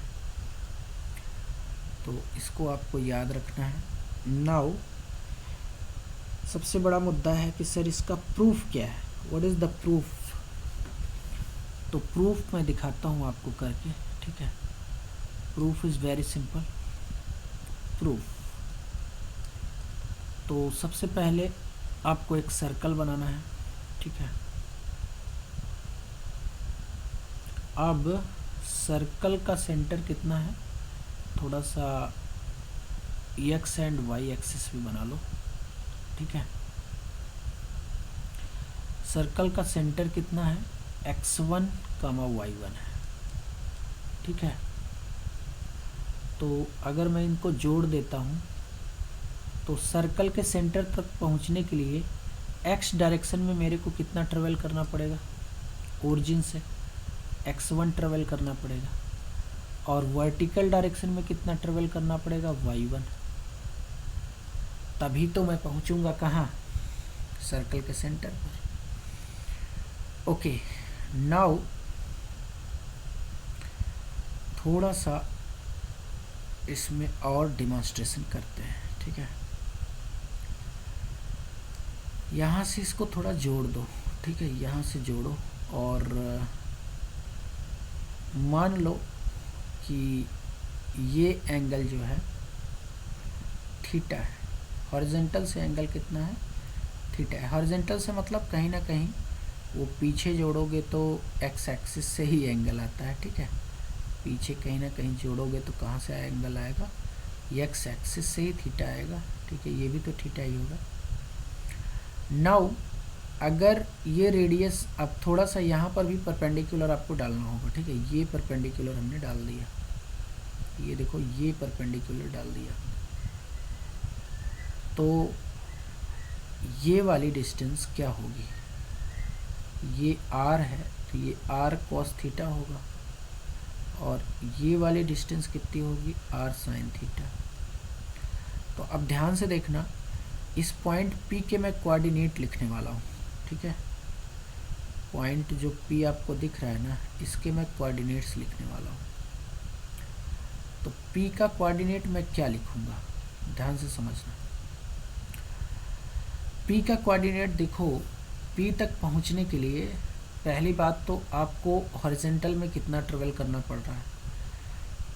तो इसको आपको याद रखना है। नाउ सबसे बड़ा मुद्दा है कि सर इसका प्रूफ क्या है? What is the proof? तो प्रूफ मैं दिखाता हूँ आपको करके। ठीक है, proof is very simple. Proof, तो सबसे पहले आपको एक सर्कल बनाना है। ठीक है, अब सर्कल का सेंटर कितना है? थोड़ा सा एक्स एंड वाई एक्सिस भी बना लो। ठीक है, सर्कल का सेंटर कितना है? x1 कामा y1 है। ठीक है, तो अगर मैं इनको जोड़ देता हूँ तो सर्कल के सेंटर तक पहुँचने के लिए x डायरेक्शन में मेरे को कितना ट्रेवल करना पड़ेगा? ओरिजिन से x1 ट्रेवल करना पड़ेगा और वर्टिकल डायरेक्शन में कितना ट्रेवल करना पड़ेगा? y1। तभी तो मैं पहुँचूँगा कहाँ? सर्कल के सेंटर पर। ओके, नाउ थोड़ा सा इसमें और डिमॉन्स्ट्रेशन करते हैं। ठीक है, यहाँ से इसको थोड़ा जोड़ दो। ठीक है, यहाँ से जोड़ो और मान लो कि ये एंगल जो है थीटा है। हॉरिजॉन्टल से एंगल कितना है? थीटा है। हॉरिजॉन्टल से मतलब कहीं ना कहीं वो पीछे जोड़ोगे तो एक्स एक्सिस से ही एंगल आता है। ठीक है, पीछे कहीं ना कहीं जोड़ोगे तो कहाँ से एंगल आएगा? एक्स एक्सिस से ही थीटा आएगा। ठीक है, ये भी तो थीटा ही होगा। नाउ अगर ये रेडियस, अब थोड़ा सा यहाँ पर भी परपेंडिकुलर आपको डालना होगा। ठीक है, ये परपेंडिकुलर हमने डाल दिया, ये देखो ये परपेंडिकुलर डाल दिया, तो ये वाली डिस्टेंस क्या होगी? ये r है तो ये r cos थीटा होगा और ये वाली डिस्टेंस कितनी होगी? r sin theta. तो अब ध्यान से देखना, इस पॉइंट P के मैं कोऑर्डिनेट लिखने वाला हूँ। ठीक है, पॉइंट जो P आपको दिख रहा है ना, इसके मैं कोऑर्डिनेट्स लिखने वाला हूँ। तो P का कोऑर्डिनेट मैं क्या लिखूँगा? ध्यान से समझना। P का कोऑर्डिनेट देखो, P तक पहुँचने के लिए पहली बात तो आपको हॉरिजॉन्टल में कितना ट्रेवल करना पड़ रहा है?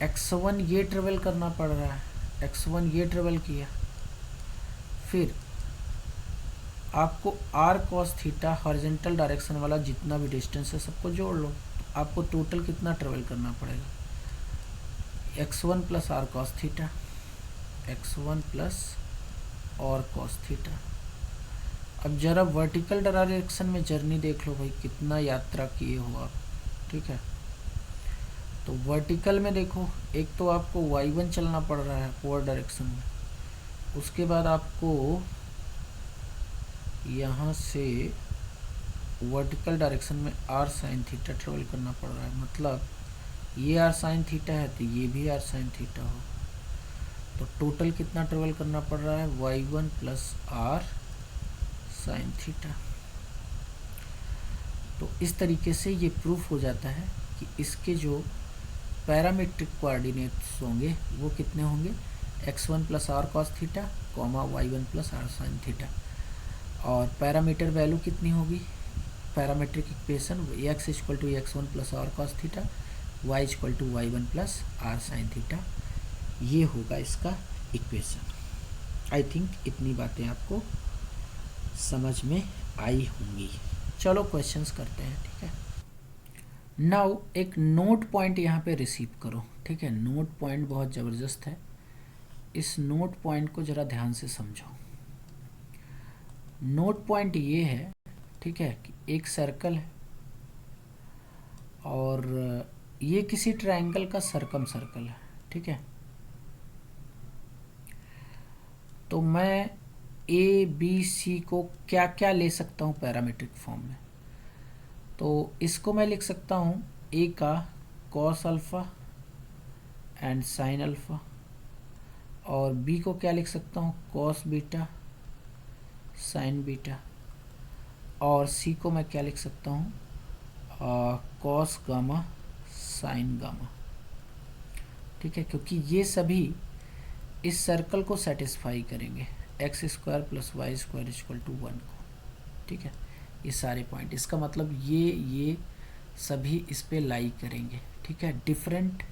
x1 ये ट्रेवल करना पड़ रहा है, x1 ये ट्रेवल किया, फिर आपको R cos theta horizontal direction वाला जितना भी डिस्टेंस है सबको जोड़ लो, तो आपको टोटल कितना ट्रेवल करना पड़ेगा, x1 plus are cos theta, x1 plus R cos theta. अब जरा वर्टिकल डायरेक्शन में जर्नी देख लो भाई, कितना यात्रा किए हो आप, ठीक है। तो वर्टिकल में देखो, एक तो आपको y1 चलना पड़ रहा है अपवर्ड डायरेक्शन में, उसके बाद आपको यहाँ से वर्टिकल डायरेक्शन में r साइन थीटा ट्रेवल करना पड़ रहा है, मतलब ये r साइन थीटा है तो ये भी r साइन थीटा हो, तो टोटल कितना ट्रेवल करना पड़ रहा है, y1 plus r sine theta. तो इस तरीके से ये प्रूफ हो जाता है कि इसके जो पैरामीट्रिक कोऑर्डिनेट्स होंगे वो कितने होंगे, x1 plus are cos theta comma y1 plus are sine theta, और पैरामीटर वैल्यू कितनी होगी, parametric equation x equal to x1 plus are cos theta, y equal to y1 plus are sine theta, ये होगा इसका equation. आई think इतनी बातें आपको समझ में आई होंगी। चलो क्वेश्चंस करते हैं, ठीक है। नाउ एक नोट पॉइंट यहाँ पे रिसीव करो, ठीक है। नोट पॉइंट बहुत ज़बरदस्त है, इस नोट पॉइंट को ज़रा ध्यान से समझो। नोट पॉइंट ये है, ठीक है, कि एक सर्कल है और ये किसी ट्रायंगल का सरकम सर्कल है, ठीक है। तो मैं ए बी सी को क्या क्या ले सकता हूँ पैरामीट्रिक फॉर्म में, तो इसको मैं लिख सकता हूँ ए का cos alpha and sine alpha, और बी को क्या लिख सकता हूँ कॉस बीटा साइन बीटा, और सी को मैं क्या लिख सकता हूँ कॉस गामा साइन गामा, ठीक है। क्योंकि ये सभी इस सर्कल को सेटिस्फाई करेंगे, X square plus Y square equal to 1 को, ठीक है। ये सारे पॉइंट, इसका मतलब ये सभी इस पे लाई करेंगे, ठीक है, डिफरेंट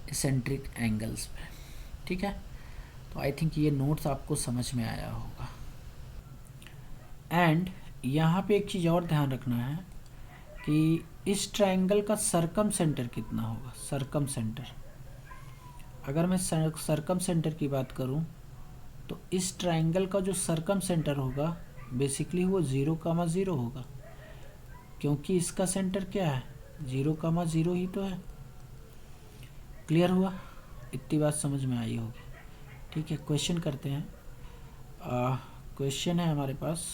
एसेंट्रिक एंगल्स पे, ठीक है। तो आई थिंक ये नोट्स आपको समझ में आया होगा। एंड यहाँ पे एक चीज़ और ध्यान रखना है कि इस ट्रायंगल का सरकम सेंटर कितना होगा। सरकम सेंटर, अगर मैं सरकम सेंटर की बात करूँ तो इस ट्रायंगल का जो सरकम सेंटर होगा बेसिकली वो 0,0 होगा, क्योंकि इसका सेंटर क्या है 0,0 ही तो है। क्लियर हुआ, इतनी बात समझ में आई होगी, ठीक है। क्वेश्चन करते हैं। क्वेश्चन है हमारे पास,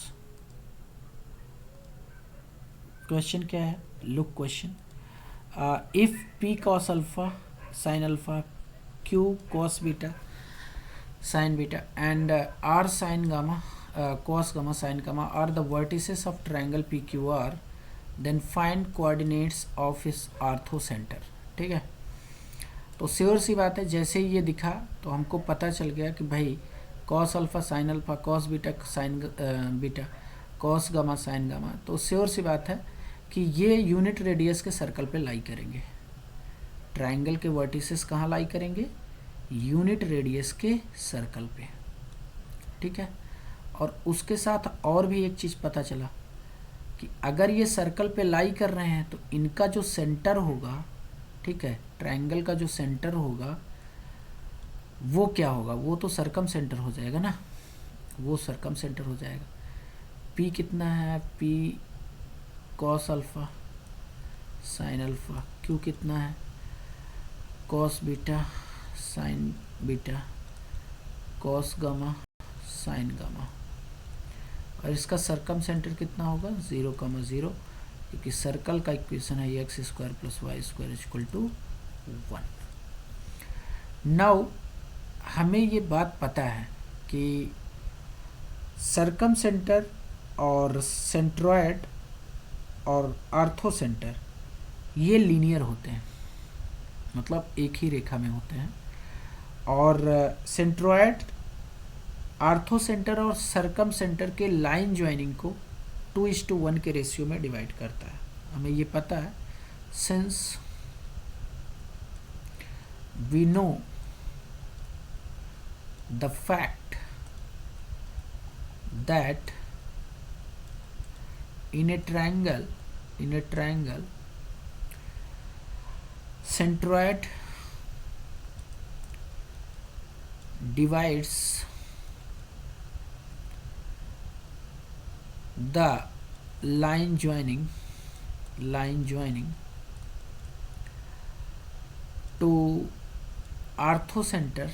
क्वेश्चन क्या है, look question, if P cos alpha sine alpha Q cos beta sine beta and R sine gamma cos gamma sin gamma are the vertices of triangle PQR, then find coordinates of its ortho center, ठीक है। तो sure see बात है, जैसे ही ये दिखा तो हमको पता चल गया कि भाई cos alpha sine alpha cos beta sine beta cos gamma sign gamma, तो श्योर सी बात है कि ये यूनिट रेडियस के सर्कल पे लाई करेंगे। ट्रायंगल के वर्टिसेस कहाँ लाई करेंगे, यूनिट रेडियस के सर्कल पे, ठीक है। और उसके साथ और भी एक चीज़ पता चला कि अगर ये सर्कल पे लाई कर रहे हैं तो इनका जो सेंटर होगा, ठीक है, ट्रायंगल का जो सेंटर होगा वो क्या होगा, वो तो सरकम सेंटर हो जाएगा ना, वो सरकम सेंटर हो जाएगा। पी कितना है, P cos alpha sine alpha, Q कितना है cos beta sine beta cos gamma sign gamma, और इसका सरकम सेंटर कितना होगा 0,0, क्योंकि सर्कल का इक्वेशन है X square plus Y square equal to 1। Now हमें ये बात पता है कि सरकम सेंटर और सेंट्रॉयड और आर्थो सेंटर ये लीनियर होते हैं, मतलब एक ही रेखा में होते हैं, और सेंट्रॉयड आर्थो सेंटर और सरकम सेंटर के लाइन ज्वाइनिंग को 2:1 के रेशियो में डिवाइड करता है। हमें ये पता है, since we know the fact that in a triangle centroid divides the line joining to orthocenter,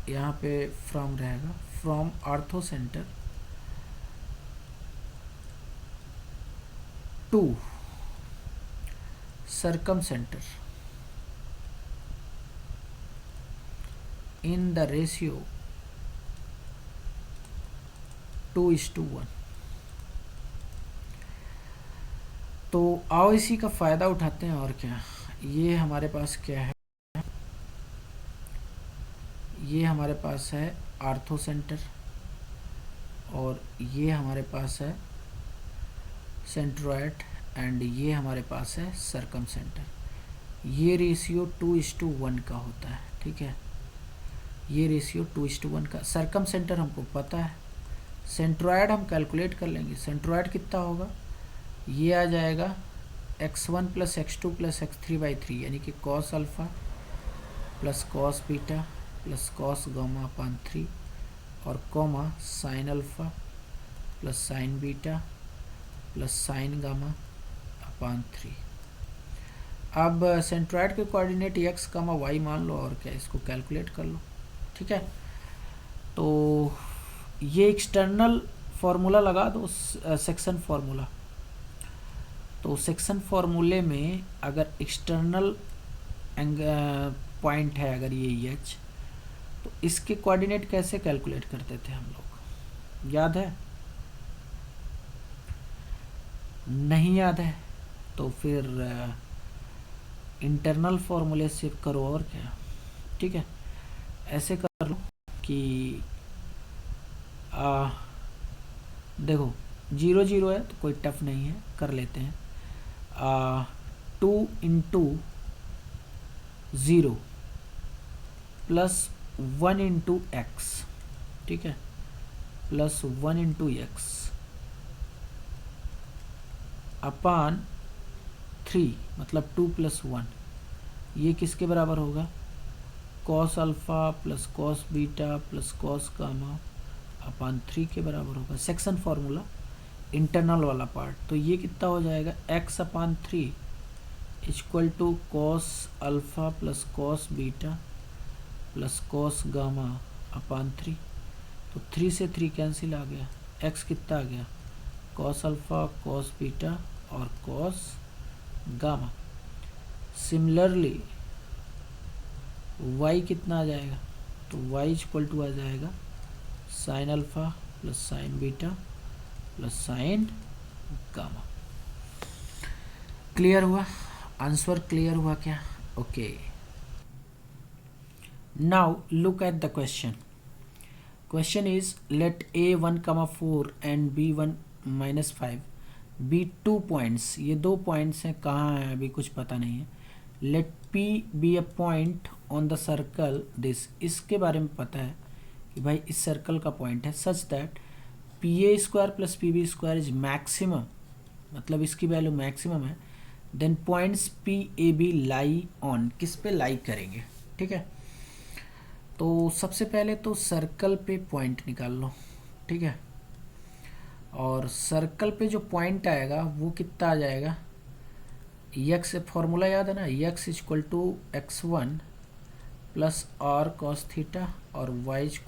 यहाँ पे फ्रॉम रहेगा, from orthocentre to circumcentre in the ratio 2:1। तो आओ इसी का फ़ायदा उठाते हैं। और क्या, ये हमारे पास क्या है, ये हमारे पास है आर्थो सेंटर और ये हमारे पास है सेंट्रोइड एंड ये हमारे पास है सर्कम सेंटर। ये रेशियो 2:1 का होता है, ठीक है। ये रेशियो 2:1 का। सर्कम सेंटर हमको पता है, सेंट्रोइड हम कैलकुलेट कर लेंगे। सेंट्रोइड कितना होगा, ये आ जाएगा x1 + x2 + x3/3 यानी कि cos alpha plus cos beta plus cos gamma upon 3 और comma sin alpha plus sin beta plus sin gamma upon 3। अब सेंट्रोइड के कोऑर्डिनेट x, y मान लो और क्या, इसको कैलकुलेट कर लो, ठीक है। तो ये एक्सटर्नल फार्मूला लगा दो, सेक्शन फार्मूला। तो सेक्शन फार्मूले में अगर एक्सटर्नल पॉइंट है, अगर ये एच, तो इसके कोऑर्डिनेट कैसे कैलकुलेट करते थे हम लोग, याद है? नहीं याद है तो फिर इंटरनल फार्मूले से करो और क्या, ठीक है। ऐसे कर लो कि देखो 0 है तो कोई टफ नहीं है, कर लेते हैं। 2 × 0 प्लस 1 × x, ठीक है, प्लस 1 × x अपान 3 मतलब 2 + 1, ये किसके बराबर होगा, cos alpha plus cos beta plus cos gamma upon 3 के बराबर होगा। सेक्शन फार्मूला इंटरनल वाला पार्ट, तो ये कितना हो जाएगा, x upon 3 = cos alpha plus cos beta plus cos gamma upon 3। तो 3 से 3 कैंसिल आ गया, x कितना आ गया, cos अल्फ़ा cos बीटा और cos गामा। सिमिलरली y कितना आ जाएगा, तो y = आ जाएगा sin alpha plus sin beta plus sin gamma. Clear हुआ, आंसर क्लियर हुआ क्या? Okay, now look at the question. Question is let a1, 4 and b1 - 5 be 2 points. ये 2 पॉइंट्स हैं, कहाँ हैं अभी कुछ पता नहीं है। Let p be a point on the circle this, इसके बारे में पता है कि भाई इस सर्कल का पॉइंट है, such that pa² + pb² is maximum, मतलब इसकी वैल्यू मैक्सिमम है। Then points p a b lie on, किस पे लाई करेंगे, ठीक है। तो सबसे पहले तो सर्कल पे पॉइंट निकाल लो, ठीक है। और सर्कल पे जो पॉइंट आएगा वो कितना आ जाएगा, x फॉर्मूला याद है ना, x = x1 plus r cos theta और y =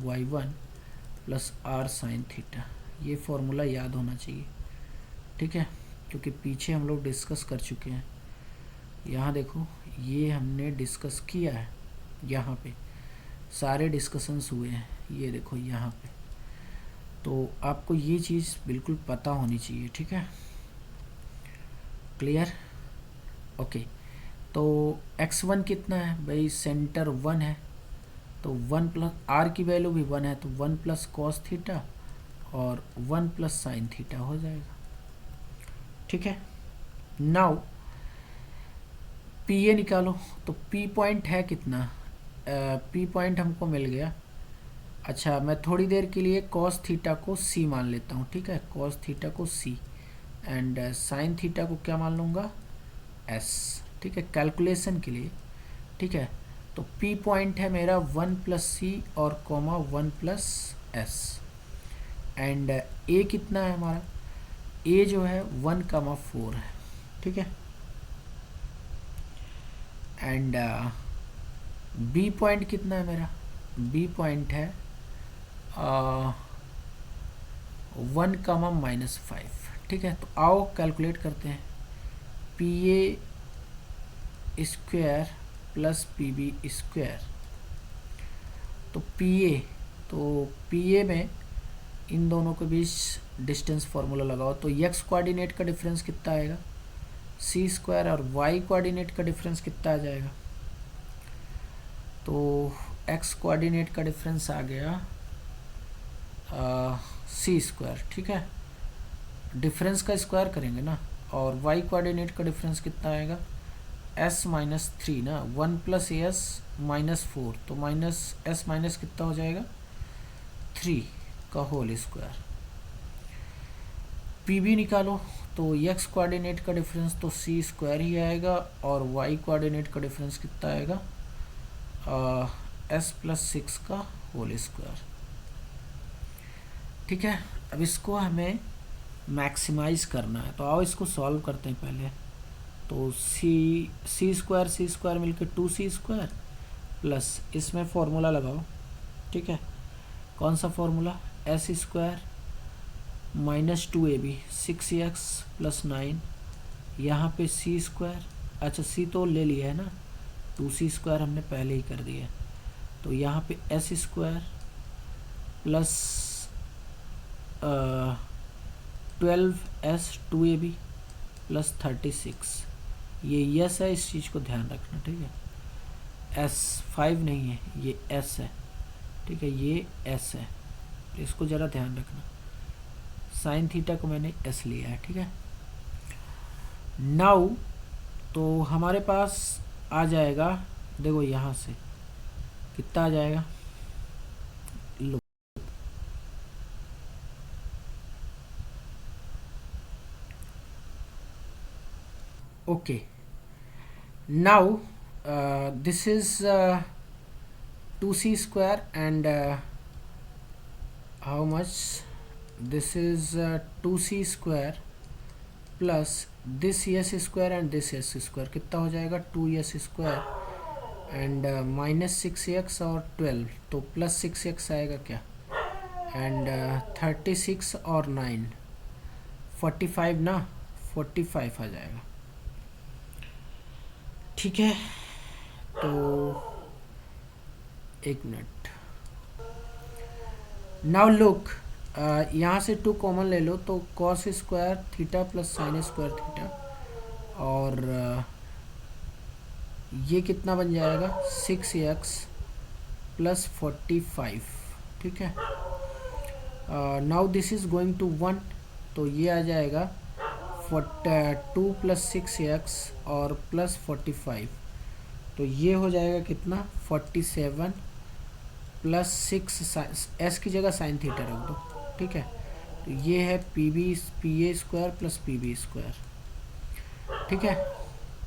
y1 plus r sin theta. ये फॉर्मूला याद होना चाहिए, ठीक है, क्योंकि पीछे हम लोग डिस्कस कर चुके हैं। यहाँ देखो, ये हमने डिस्कस किया है, यहाँ पे सारे डिस्कशंस हुए हैं, ये देखो यहाँ पे। तो आपको ये चीज़ बिल्कुल पता होनी चाहिए, ठीक है, क्लियर? ओके, तो x1 कितना है भाई, सेंटर 1 है, तो 1 प्लस r की वैल्यू भी 1 है, तो 1 + cos थीटा और 1 + sin थीटा हो जाएगा, ठीक है। नाउ पी ए निकालो, तो p पॉइंट है कितना, p पॉइंट हमको मिल गया अच्छा, मैं थोड़ी देर के लिए कॉस थीटा को सी मान लेता हूँ, ठीक है, कॉस थीटा को सी, एंड साइन थीटा को क्या मान लूँगा, एस, ठीक है, कैलकुलेशन के लिए, ठीक है। तो पी पॉइंट है मेरा 1+c और कॉमा 1+s, एंड ए कितना है हमारा, ए जो है 1,4 है, ठीक है, एंड बी पॉइंट कितना है मेरा, बी पॉइंट है 1,-5, ठीक है। तो आओ कैलकुलेट करते हैं, P A square plus P B square, तो पी ए में इन दोनों के बीच डिस्टेंस फार्मूला लगाओ, तो एक्स कोऑर्डिनेट का डिफरेंस कितना आएगा, सी स्क्वायर, और वाई कोऑर्डिनेट का डिफरेंस कितना आ जाएगा, तो एक्स कोऑर्डिनेट का डिफरेंस आ गया सी स्क्वायर, ठीक है, डिफरेंस का स्क्वायर करेंगे ना, और वाई कोऑर्डिनेट का डिफरेंस कितना आएगा, s-3 ना, 1+s-4, तो माइनस एस माइनस कितना हो जाएगा 3 का होल स्क्वायर। पी बी निकालो, तो एक्स कोऑर्डिनेट का डिफरेंस तो सी स्क्वायर ही आएगा, और वाई कोऑर्डिनेट का डिफरेंस कितना आएगा s+6 का होल स्क्वायर, ठीक है। अब इसको हमें मैक्सिमाइज करना है, तो आओ इसको सॉल्व करते हैं पहले। तो सी स्क्वायर मिलकर 2c² प्लस इसमें फॉर्मूला लगाओ, ठीक है, कौन सा फॉर्मूला, s² -2ab 6x + 9, यहाँ पे c², अच्छा c तो ले लिया है ना, 2c² हमने पहले ही कर दिया, तो यहाँ पे s² plus 12s 2ab plus 36, ये यस है, इस चीज़ को ध्यान रखना, ठीक है, एस 5 नहीं है, ये एस है, ठीक है, ये एस है, तो इसको ज़रा ध्यान रखना, साइन थीटा को मैंने एस लिया है, ठीक है। नाउ तो हमारे पास आ जाएगा, देखो यहाँ से कितना आ जाएगा, लो okay, now this is 2c² and how much, this is 2c² plus this s² and this s², कितना हो जाएगा 2s² एंड -6x और 12, तो +6x आएगा क्या, एंड 36 और 9 45 ना, 45 आ जाएगा, ठीक है। तो एक मिनट, नाउ लुक, यहाँ से 2 कॉमन ले लो, तो cos square theta plus sine square theta, और ये कितना बन जाएगा 6x + 45, ठीक है। Now this is going to 1, तो ये आ जाएगा 2 + 6x और प्लस 45, तो ये हो जाएगा कितना 47 प्लस 6, एस की जगह साइन थीटा रख दो, ठीक है, तो ये है P A square plus P B square, ठीक है।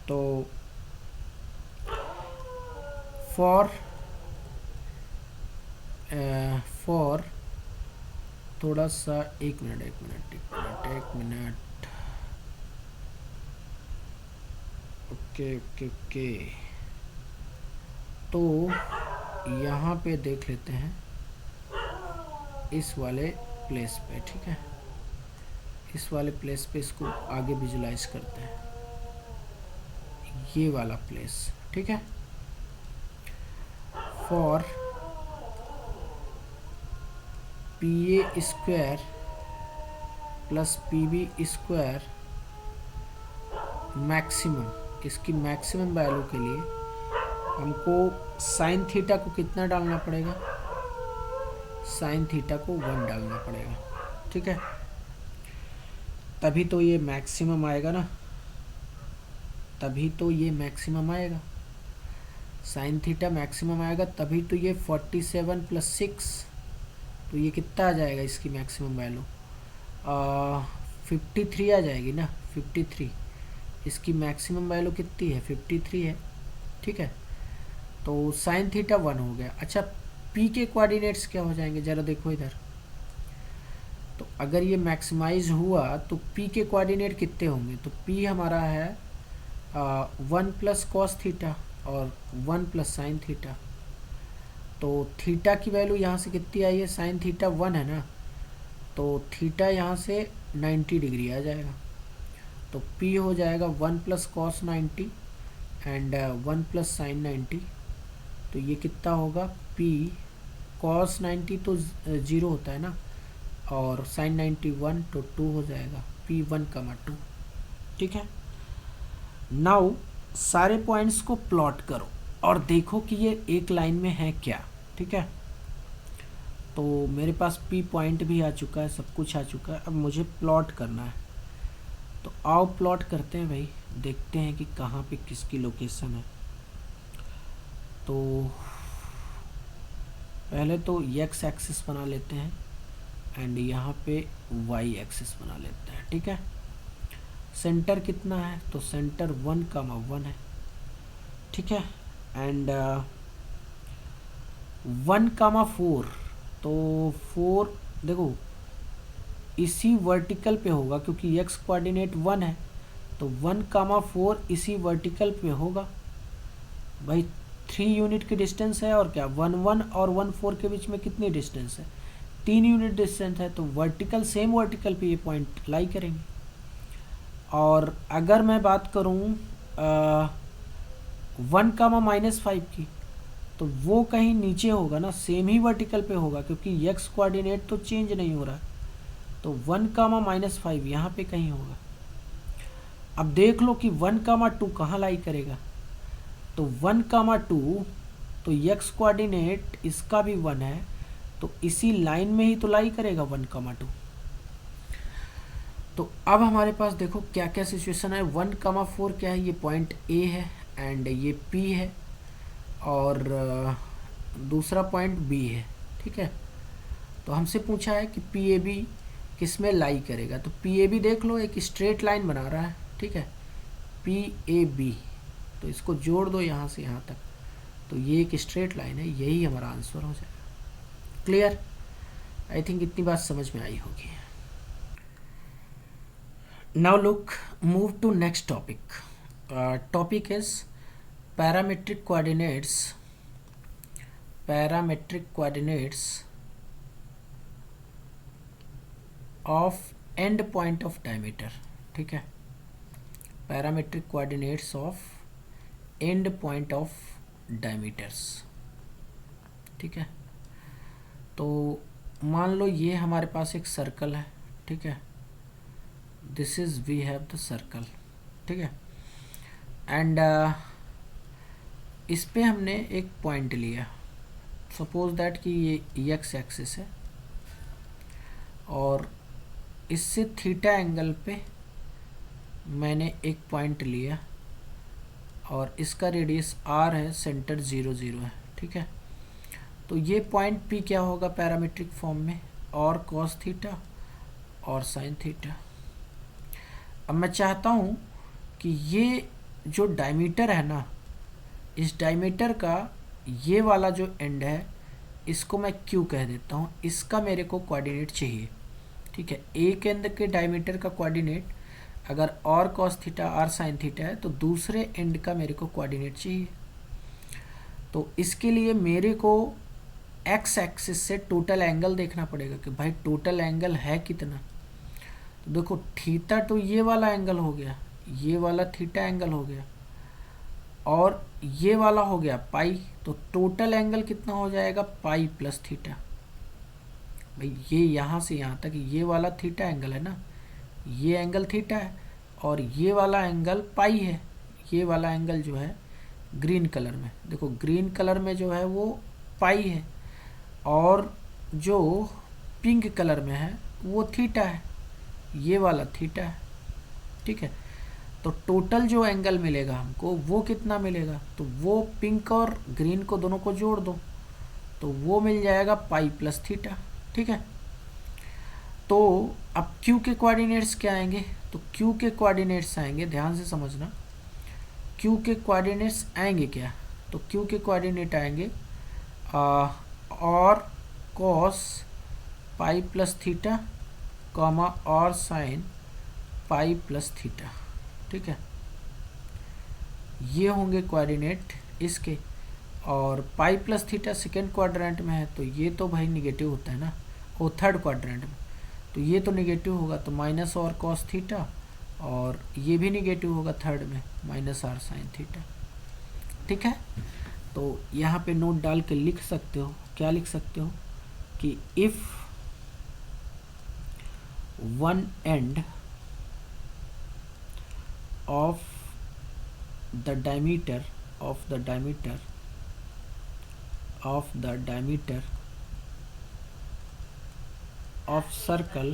तो फॉर थोड़ा सा एक मिनट, ओके, तो यहाँ पे देख लेते हैं इस वाले प्लेस पे, ठीक है, इस वाले प्लेस पे इसको आगे विजुलाइज करते हैं, ये वाला प्लेस, ठीक है। For P A square plus P B square maximum, इसकी मैक्सिमम वैल्यू के लिए हमको साइन थीटा को कितना डालना पड़ेगा, साइन थीटा को 1 डालना पड़ेगा, ठीक है, तभी तो ये मैक्सिमम आएगा ना, तभी तो ये मैक्सिमम आएगा, साइन थीटा मैक्सिमम आएगा, तभी तो ये 47 + 6 तो ये कितना आ जाएगा इसकी मैक्सिमम वैल्यू? 53 आ जाएगी ना, 53। इसकी मैक्सिमम वैल्यू कितनी है? 53 है, ठीक है। तो साइन थीटा 1 हो गया। अच्छा, पी के कोऑर्डिनेट्स क्या हो जाएंगे, ज़रा देखो इधर। तो अगर ये मैक्सिमाइज हुआ तो पी के कोऑर्डिनेट कितने होंगे? तो पी हमारा है 1 प्लस कॉस थीटा और 1 प्लस साइन थीटा। तो थीटा की वैल्यू यहाँ से कितनी आई है? साइन थीटा 1 है ना, तो थीटा यहाँ से 90 डिग्री आ जाएगा। तो P हो जाएगा 1 plus cos 90 and 1 plus sign 90। तो ये कितना होगा? P कॉस 90 तो 0 होता है ना, और साइन 91 तो 2 हो जाएगा, P1, 2। ठीक है। नाउ सारे पॉइंट्स को प्लॉट करो और देखो कि ये एक लाइन में है क्या। ठीक है, तो मेरे पास P पॉइंट भी आ चुका है, सब कुछ आ चुका है। अब मुझे प्लॉट करना है, तो आओ प्लॉट करते हैं भाई, देखते हैं कि कहाँ पे किसकी लोकेशन है। तो पहले तो x एक्सिस बना लेते हैं एंड यहाँ पे y एक्सिस बना लेते हैं। ठीक है, सेंटर कितना है? तो सेंटर 1, 1 है। ठीक है, एंड 1, 4, तो 4 देखो इसी वर्टिकल पे होगा क्योंकि x कोऑर्डिनेट 1 है, तो 1, 4 इसी वर्टिकल पे होगा भाई। 3 यूनिट की डिस्टेंस है और क्या 1, 1 और 1, 4 के बीच में कितनी डिस्टेंस है? 3 यूनिट डिस्टेंस है, तो वर्टिकल सेम वर्टिकल पे ये पॉइंट लाई करेंगे। और अगर मैं बात करूँ 1, -5 की, तो वो कहीं नीचे होगा ना, सेम ही वर्टिकल पे होगा क्योंकि x कोऑर्डिनेट तो चेंज नहीं हो रहा है। तो 1, -5 यहाँ पे कहीं होगा। अब देख लो कि 1, 2 कहाँ लाई करेगा। तो 1, 2 तो x कोऑर्डिनेट इसका भी 1 है, तो इसी लाइन में ही तो लाई करेगा 1, 2। तो अब हमारे पास देखो क्या क्या सिचुएशन है। 1, 4 क्या है? ये पॉइंट A है एंड ये P है और दूसरा पॉइंट B है। ठीक है, तो हमसे पूछा है कि PAB किस में लाई करेगा। तो PAB देख लो एक स्ट्रेट लाइन बना रहा है। ठीक है, PAB, तो इसको जोड़ दो यहाँ से यहाँ तक, तो ये एक स्ट्रेट लाइन है, यही हमारा आंसर हो जाएगा। क्लियर? आई थिंक इतनी बात समझ में आई होगी। Now look, move to next topic. Topic is parametric coordinates of end point of diameter. ठीक है, parametric coordinates of end point of diameters. ठीक है, तो मान लो ये हमारे पास एक सर्कल है। ठीक है, this is we have the circle. ठीक है, एंड इस पे हमने एक पॉइंट लिया, सपोज दैट कि ये x एक्सिस है और इससे थीटा एंगल पे मैंने एक पॉइंट लिया और इसका रेडियस r है, सेंटर 0, 0 है। ठीक है, तो ये पॉइंट P क्या होगा पैरामीट्रिक फॉर्म में? और कॉस थीटा और साइन थीटा। अब मैं चाहता हूँ कि ये जो डायमीटर है ना, इस डायमीटर का ये वाला जो एंड है इसको मैं Q कह देता हूँ, इसका मेरे को कोऑर्डिनेट चाहिए। ठीक है, एक एंड के डायमीटर का कोऑर्डिनेट अगर और कॉस थीटा और साइन थीटा है तो दूसरे एंड का मेरे को कोऑर्डिनेट चाहिए। तो इसके लिए मेरे को x एक्सिस से टोटल एंगल देखना पड़ेगा कि भाई टोटल एंगल है कितना। तो देखो थीटा तो ये वाला एंगल हो गया, ये वाला थीटा एंगल हो गया और ये वाला हो गया पाई, तो टोटल एंगल कितना हो जाएगा? पाई प्लस थीटा। भाई ये यहाँ से यहाँ तक ये वाला थीटा एंगल है ना, ये एंगल थीटा है और ये वाला एंगल पाई है। ये वाला एंगल जो है ग्रीन कलर में, देखो ग्रीन कलर में जो है वो पाई है और जो पिंक कलर में है वो थीटा है, ये वाला थीटा है। ठीक है, तो टोटल जो एंगल मिलेगा हमको वो कितना मिलेगा? तो वो पिंक और ग्रीन को दोनों को जोड़ दो तो वो मिल जाएगा पाई प्लस थीटा। ठीक है। तो अब Q के कोऑर्डिनेट्स क्या आएंगे, तो Q के कोऑर्डिनेट्स आएंगे, ध्यान से समझना, Q के कोऑर्डिनेट्स आएंगे क्या, तो Q के कोऑर्डिनेट आएंगे और cos pi plus theta comma और साइन पाई प्लस थीटा, ठीक है, ये होंगे कोऑर्डिनेट इसके। और पाई प्लस थीटा सेकेंड क्वाड्रेंट में है, तो ये तो भाई निगेटिव होता है ना, वो थर्ड क्वाड्रेंट में, तो ये तो निगेटिव होगा, तो माइनस और कॉस थीटा, और ये भी निगेटिव होगा थर्ड में, माइनस आर साइन थीटा, ठीक है। तो यहाँ पे नोट डाल के लिख सकते हो, क्या लिख सकते हो कि if one and of the diameter of the diameter of the diameter of circle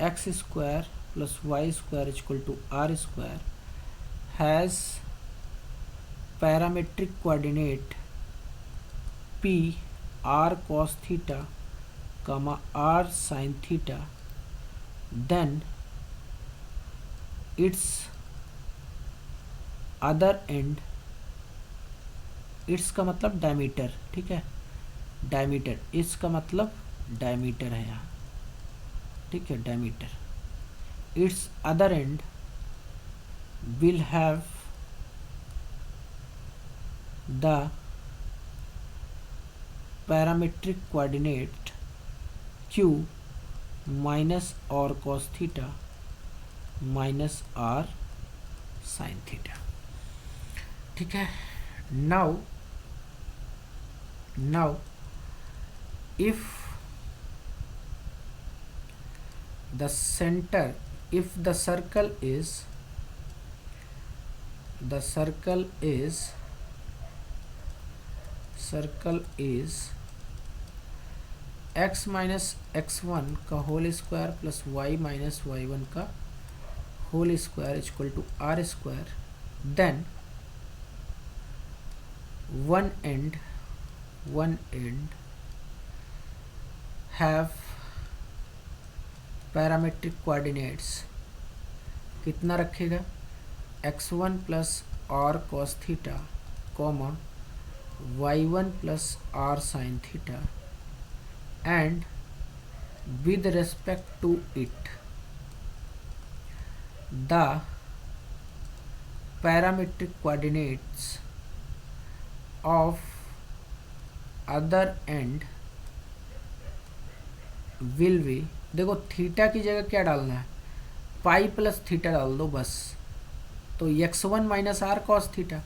x square plus y square is equal to r square has parametric coordinate p r cos theta comma r sin theta, then its other end, its का मतलब diameter, ठीक है, diameter, इसका मतलब diameter है यहाँ, ठीक है, diameter, its other end will have the parametric coordinate q minus और cos theta minus r sine theta, ठीक है। Now if the centre, if the circle is x minus x1 का whole square plus y minus y1 का whole square equal to are square, then one end have parametric coordinates, कितना रखेगा, x1 plus are cos theta comma y1 plus are sine theta, and with respect to it the parametric coordinates of other end will be, देखो theta की जगह क्या डालना है, पाई plus theta डाल दो बस, तो x1 minus R cos theta,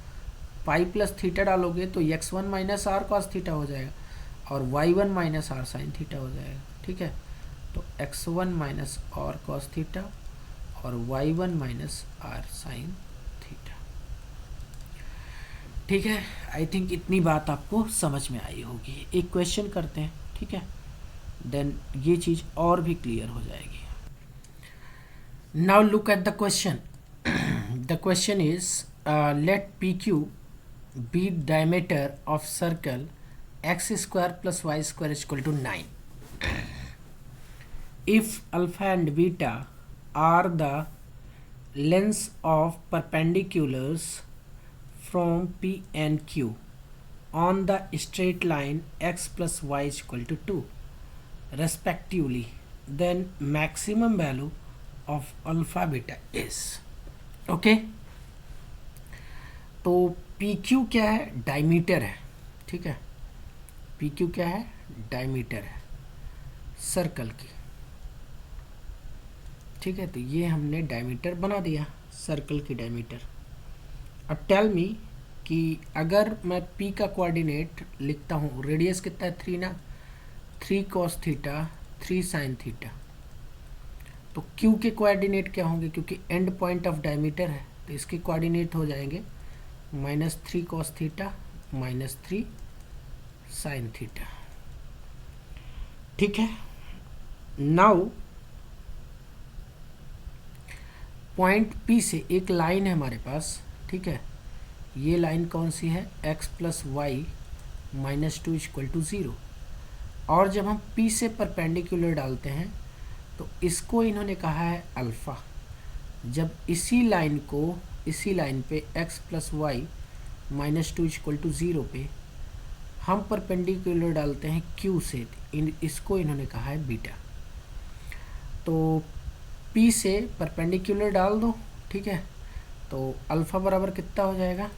pi plus theta डालोगे तो x1 minus R cos theta हो जाएगा और y1 minus r sine theta हो जाएगा, ठीक है। तो x1 माइनस और कॉस थीटा और y1 minus r sine theta, ठीक है। आई थिंक इतनी बात आपको समझ में आई होगी। एक क्वेश्चन करते हैं, ठीक है, देन ये चीज़ और भी क्लियर हो जाएगी। Now look at the question. The question is let P Q be diameter of circle x square plus y square is equal to 9. If alpha and beta are the lengths of perpendiculars from P and Q on the straight line x plus y is equal to 2 respectively, then maximum value of alpha beta is, okay। तो PQ क्या है, diameter है, ठीक है, PQ क्या है, diameter है circle की, ठीक है। तो ये हमने डायमीटर बना दिया, सर्कल की डायमीटर। अब टेल मी कि अगर मैं P का कोऑर्डिनेट लिखता हूँ, रेडियस कितना है 3 ना, 3 कॉस थीटा 3 साइन थीटा, तो Q के कोऑर्डिनेट क्या होंगे, क्योंकि एंड पॉइंट ऑफ डायमीटर है तो इसके कोऑर्डिनेट हो जाएंगे -3 कॉस थीटा -3 साइन थीटा, ठीक है। नाउ पॉइंट P से एक लाइन है हमारे पास, ठीक है, ये लाइन कौन सी है, x plus Y -2 equal to 0। और जब हम P से परपेंडिकुलर डालते हैं तो इसको इन्होंने कहा है अल्फ़ा। जब इसी लाइन पे x plus Y -2 equal to 0 पे हम परपेंडिकुलर डालते हैं Q से, इसको इन्होंने कहा है बीटा। तो P से परपेंडिकुलर डाल दो, ठीक है। तो अल्फ़ा बराबर कितना हो जाएगा,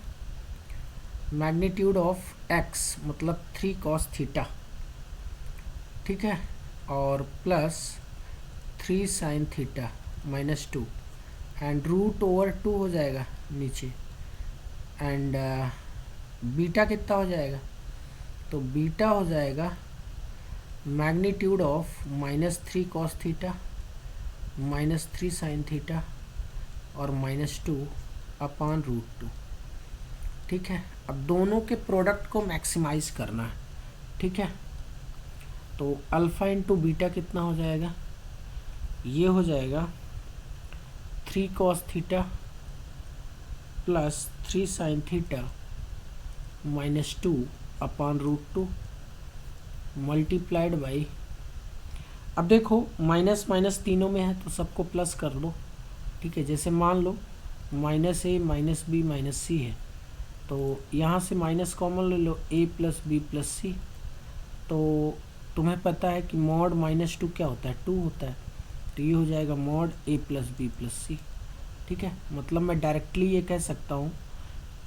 मैग्नीट्यूड ऑफ x मतलब 3 cos थीटा, ठीक है, और प्लस 3 sin थीटा -2 एंड √/2 हो जाएगा नीचे। एंड बीटा कितना हो जाएगा, तो बीटा हो जाएगा magnitude of -3 cos theta -3 sin theta और -2 अपॉन √2, ठीक है। अब दोनों के प्रोडक्ट को मैक्सिमाइज करना है, ठीक है। तो अल्फ़ा इंटू बीटा कितना हो जाएगा, ये हो जाएगा 3 cos theta plus 3 sin theta -2 upon √2 multiplied by, अब देखो माइनस माइनस तीनों में है तो सबको प्लस कर लो, ठीक है। जैसे मान लो -a -b -c है, तो यहाँ से माइनस कॉमन ले लो, a प्लस बी प्लस सी। तो तुम्हें पता है कि मॉड -2 क्या होता है, 2 होता है। तो ये हो जाएगा mod a plus b plus c, ठीक है। मतलब मैं डायरेक्टली ये कह सकता हूँ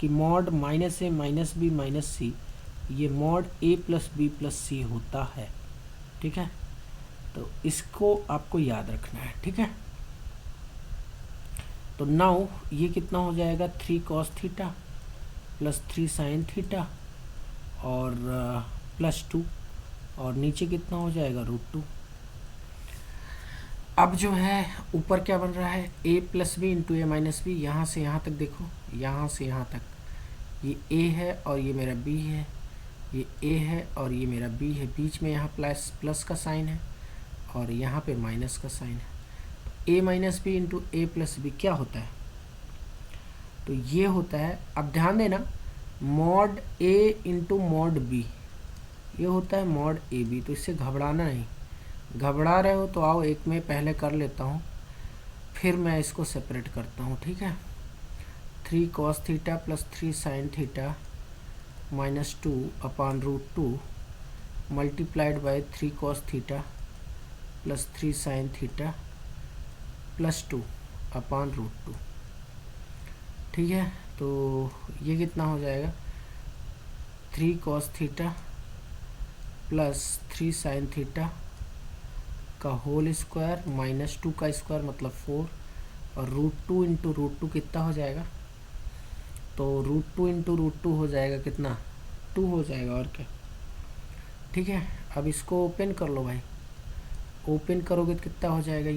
कि मॉड -a -b -c ये mod a plus b plus c होता है, ठीक है। तो इसको आपको याद रखना है, ठीक है। तो नाउ ये कितना हो जाएगा, 3 cos theta plus 3 sin theta और +2 और नीचे कितना हो जाएगा, √2। अब जो है ऊपर क्या बन रहा है, a plus B into A minus B. यहाँ से यहाँ तक देखो, यहाँ से यहाँ तक ये a है और ये मेरा b है, ये a है और ये मेरा b है। बीच में यहाँ प्लस का साइन है और यहाँ पे माइनस का साइन है। a minus B into A plus B क्या होता है, तो ये होता है, अब ध्यान देना, mod a into mod b ये होता है मॉड ए बी। तो इससे घबराना नहीं, घबरा रहे हो तो आओ एक में पहले कर लेता हूँ, फिर मैं इसको सेपरेट करता हूँ, ठीक है। 3 cos theta plus 3 sin theta -2 upon √2 multiplied by 3 cos theta plus 3 sin theta +2 upon √2, ठीक है। तो ये कितना हो जाएगा, 3 cos theta plus 3 sin theta का होल स्क्वायर -2 का स्क्वायर मतलब 4 और √2 इंटू √2 कितना हो जाएगा, तो √2 इंटू √2 हो जाएगा कितना, 2 हो जाएगा और क्या, ठीक है। अब इसको ओपन कर लो भाई, ओपन करोगे तो कितना हो जाएगा,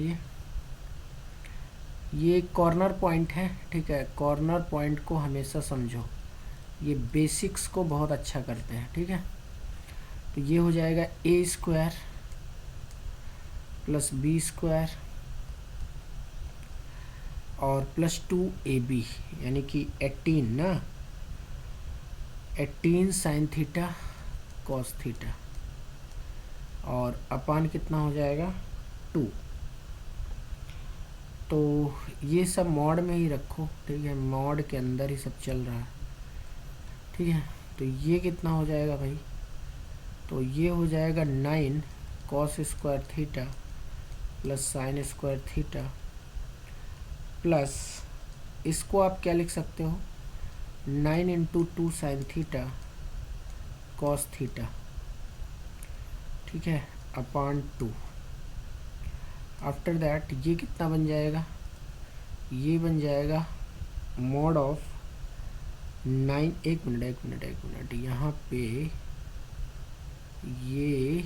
ये कॉर्नर पॉइंट है, ठीक है। कॉर्नर पॉइंट को हमेशा समझो, ये बेसिक्स को बहुत अच्छा करते हैं, ठीक है। तो ये हो जाएगा a² प्लस b² और +2ab यानी कि 18 ना, 18 sin थीटा cos थीटा और अपान कितना हो जाएगा, 2। तो ये सब मॉड में ही रखो, ठीक है, मॉड के अंदर ही सब चल रहा है, ठीक है। तो ये कितना हो जाएगा भाई, तो ये हो जाएगा 9 cos² theta plus sin² theta plus, इसको आप क्या लिख सकते हो, 9 into 2 sin theta cos theta, ठीक है, अपॉन 2। आफ्टर दैट ये कितना बन जाएगा, ये बन जाएगा मॉड ऑफ 9, एक मिनट यहाँ पे ये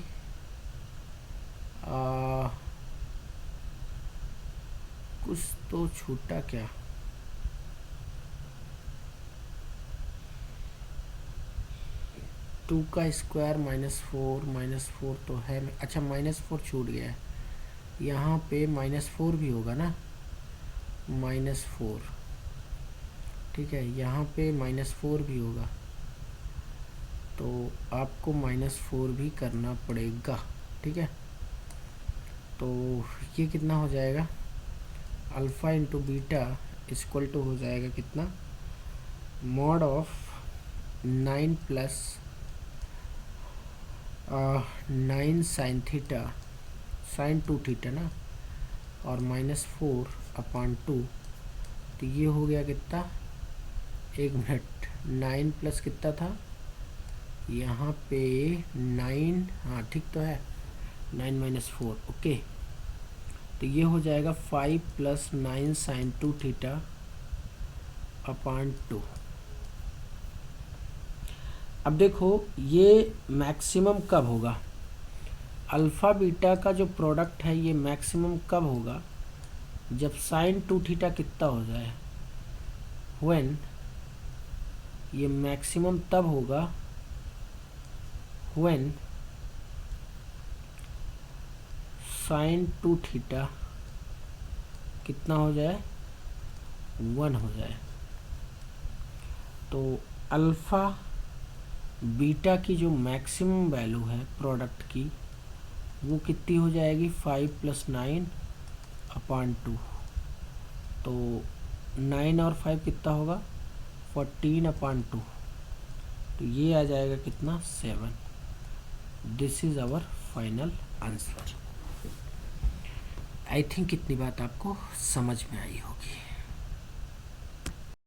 कुछ तो छूटा क्या, टू का स्क्वायर -4 तो है, अच्छा -4 छूट गया है, यहाँ पे -4 भी होगा ना, -4, ठीक है, यहाँ पे -4 भी होगा, तो आपको -4 भी करना पड़ेगा, ठीक है। तो ये कितना हो जाएगा, alpha into beta equal to हो जाएगा कितना, mod of 9 plus 9 sine theta, sine 2 theta ना, और -4/2। तो ये हो गया कितना, 1 मिनट, 9 प्लस कितना था यहाँ पे 9, हाँ ठीक तो है, 9 - 4, ओके। तो ये हो जाएगा 5 + 9 साइन 2 थीटा/2। अब देखो ये मैक्सिमम कब होगा, अल्फ़ा बीटा का जो प्रोडक्ट है ये मैक्सिमम कब होगा, जब साइन 2 थीटा कितना हो जाए, व्हेन, ये मैक्सिमम तब होगा व्हेन साइन 2 थीटा कितना हो जाए, 1 हो जाए। तो अल्फ़ा बीटा की जो मैक्सिमम वैल्यू है प्रोडक्ट की वो कितनी हो जाएगी, 5 + 9/2। तो 9 और 5 कितना होगा, 14/2। तो ये आ जाएगा कितना, 7। This is our final answer. I think इतनी बात आपको समझ में आई होगी।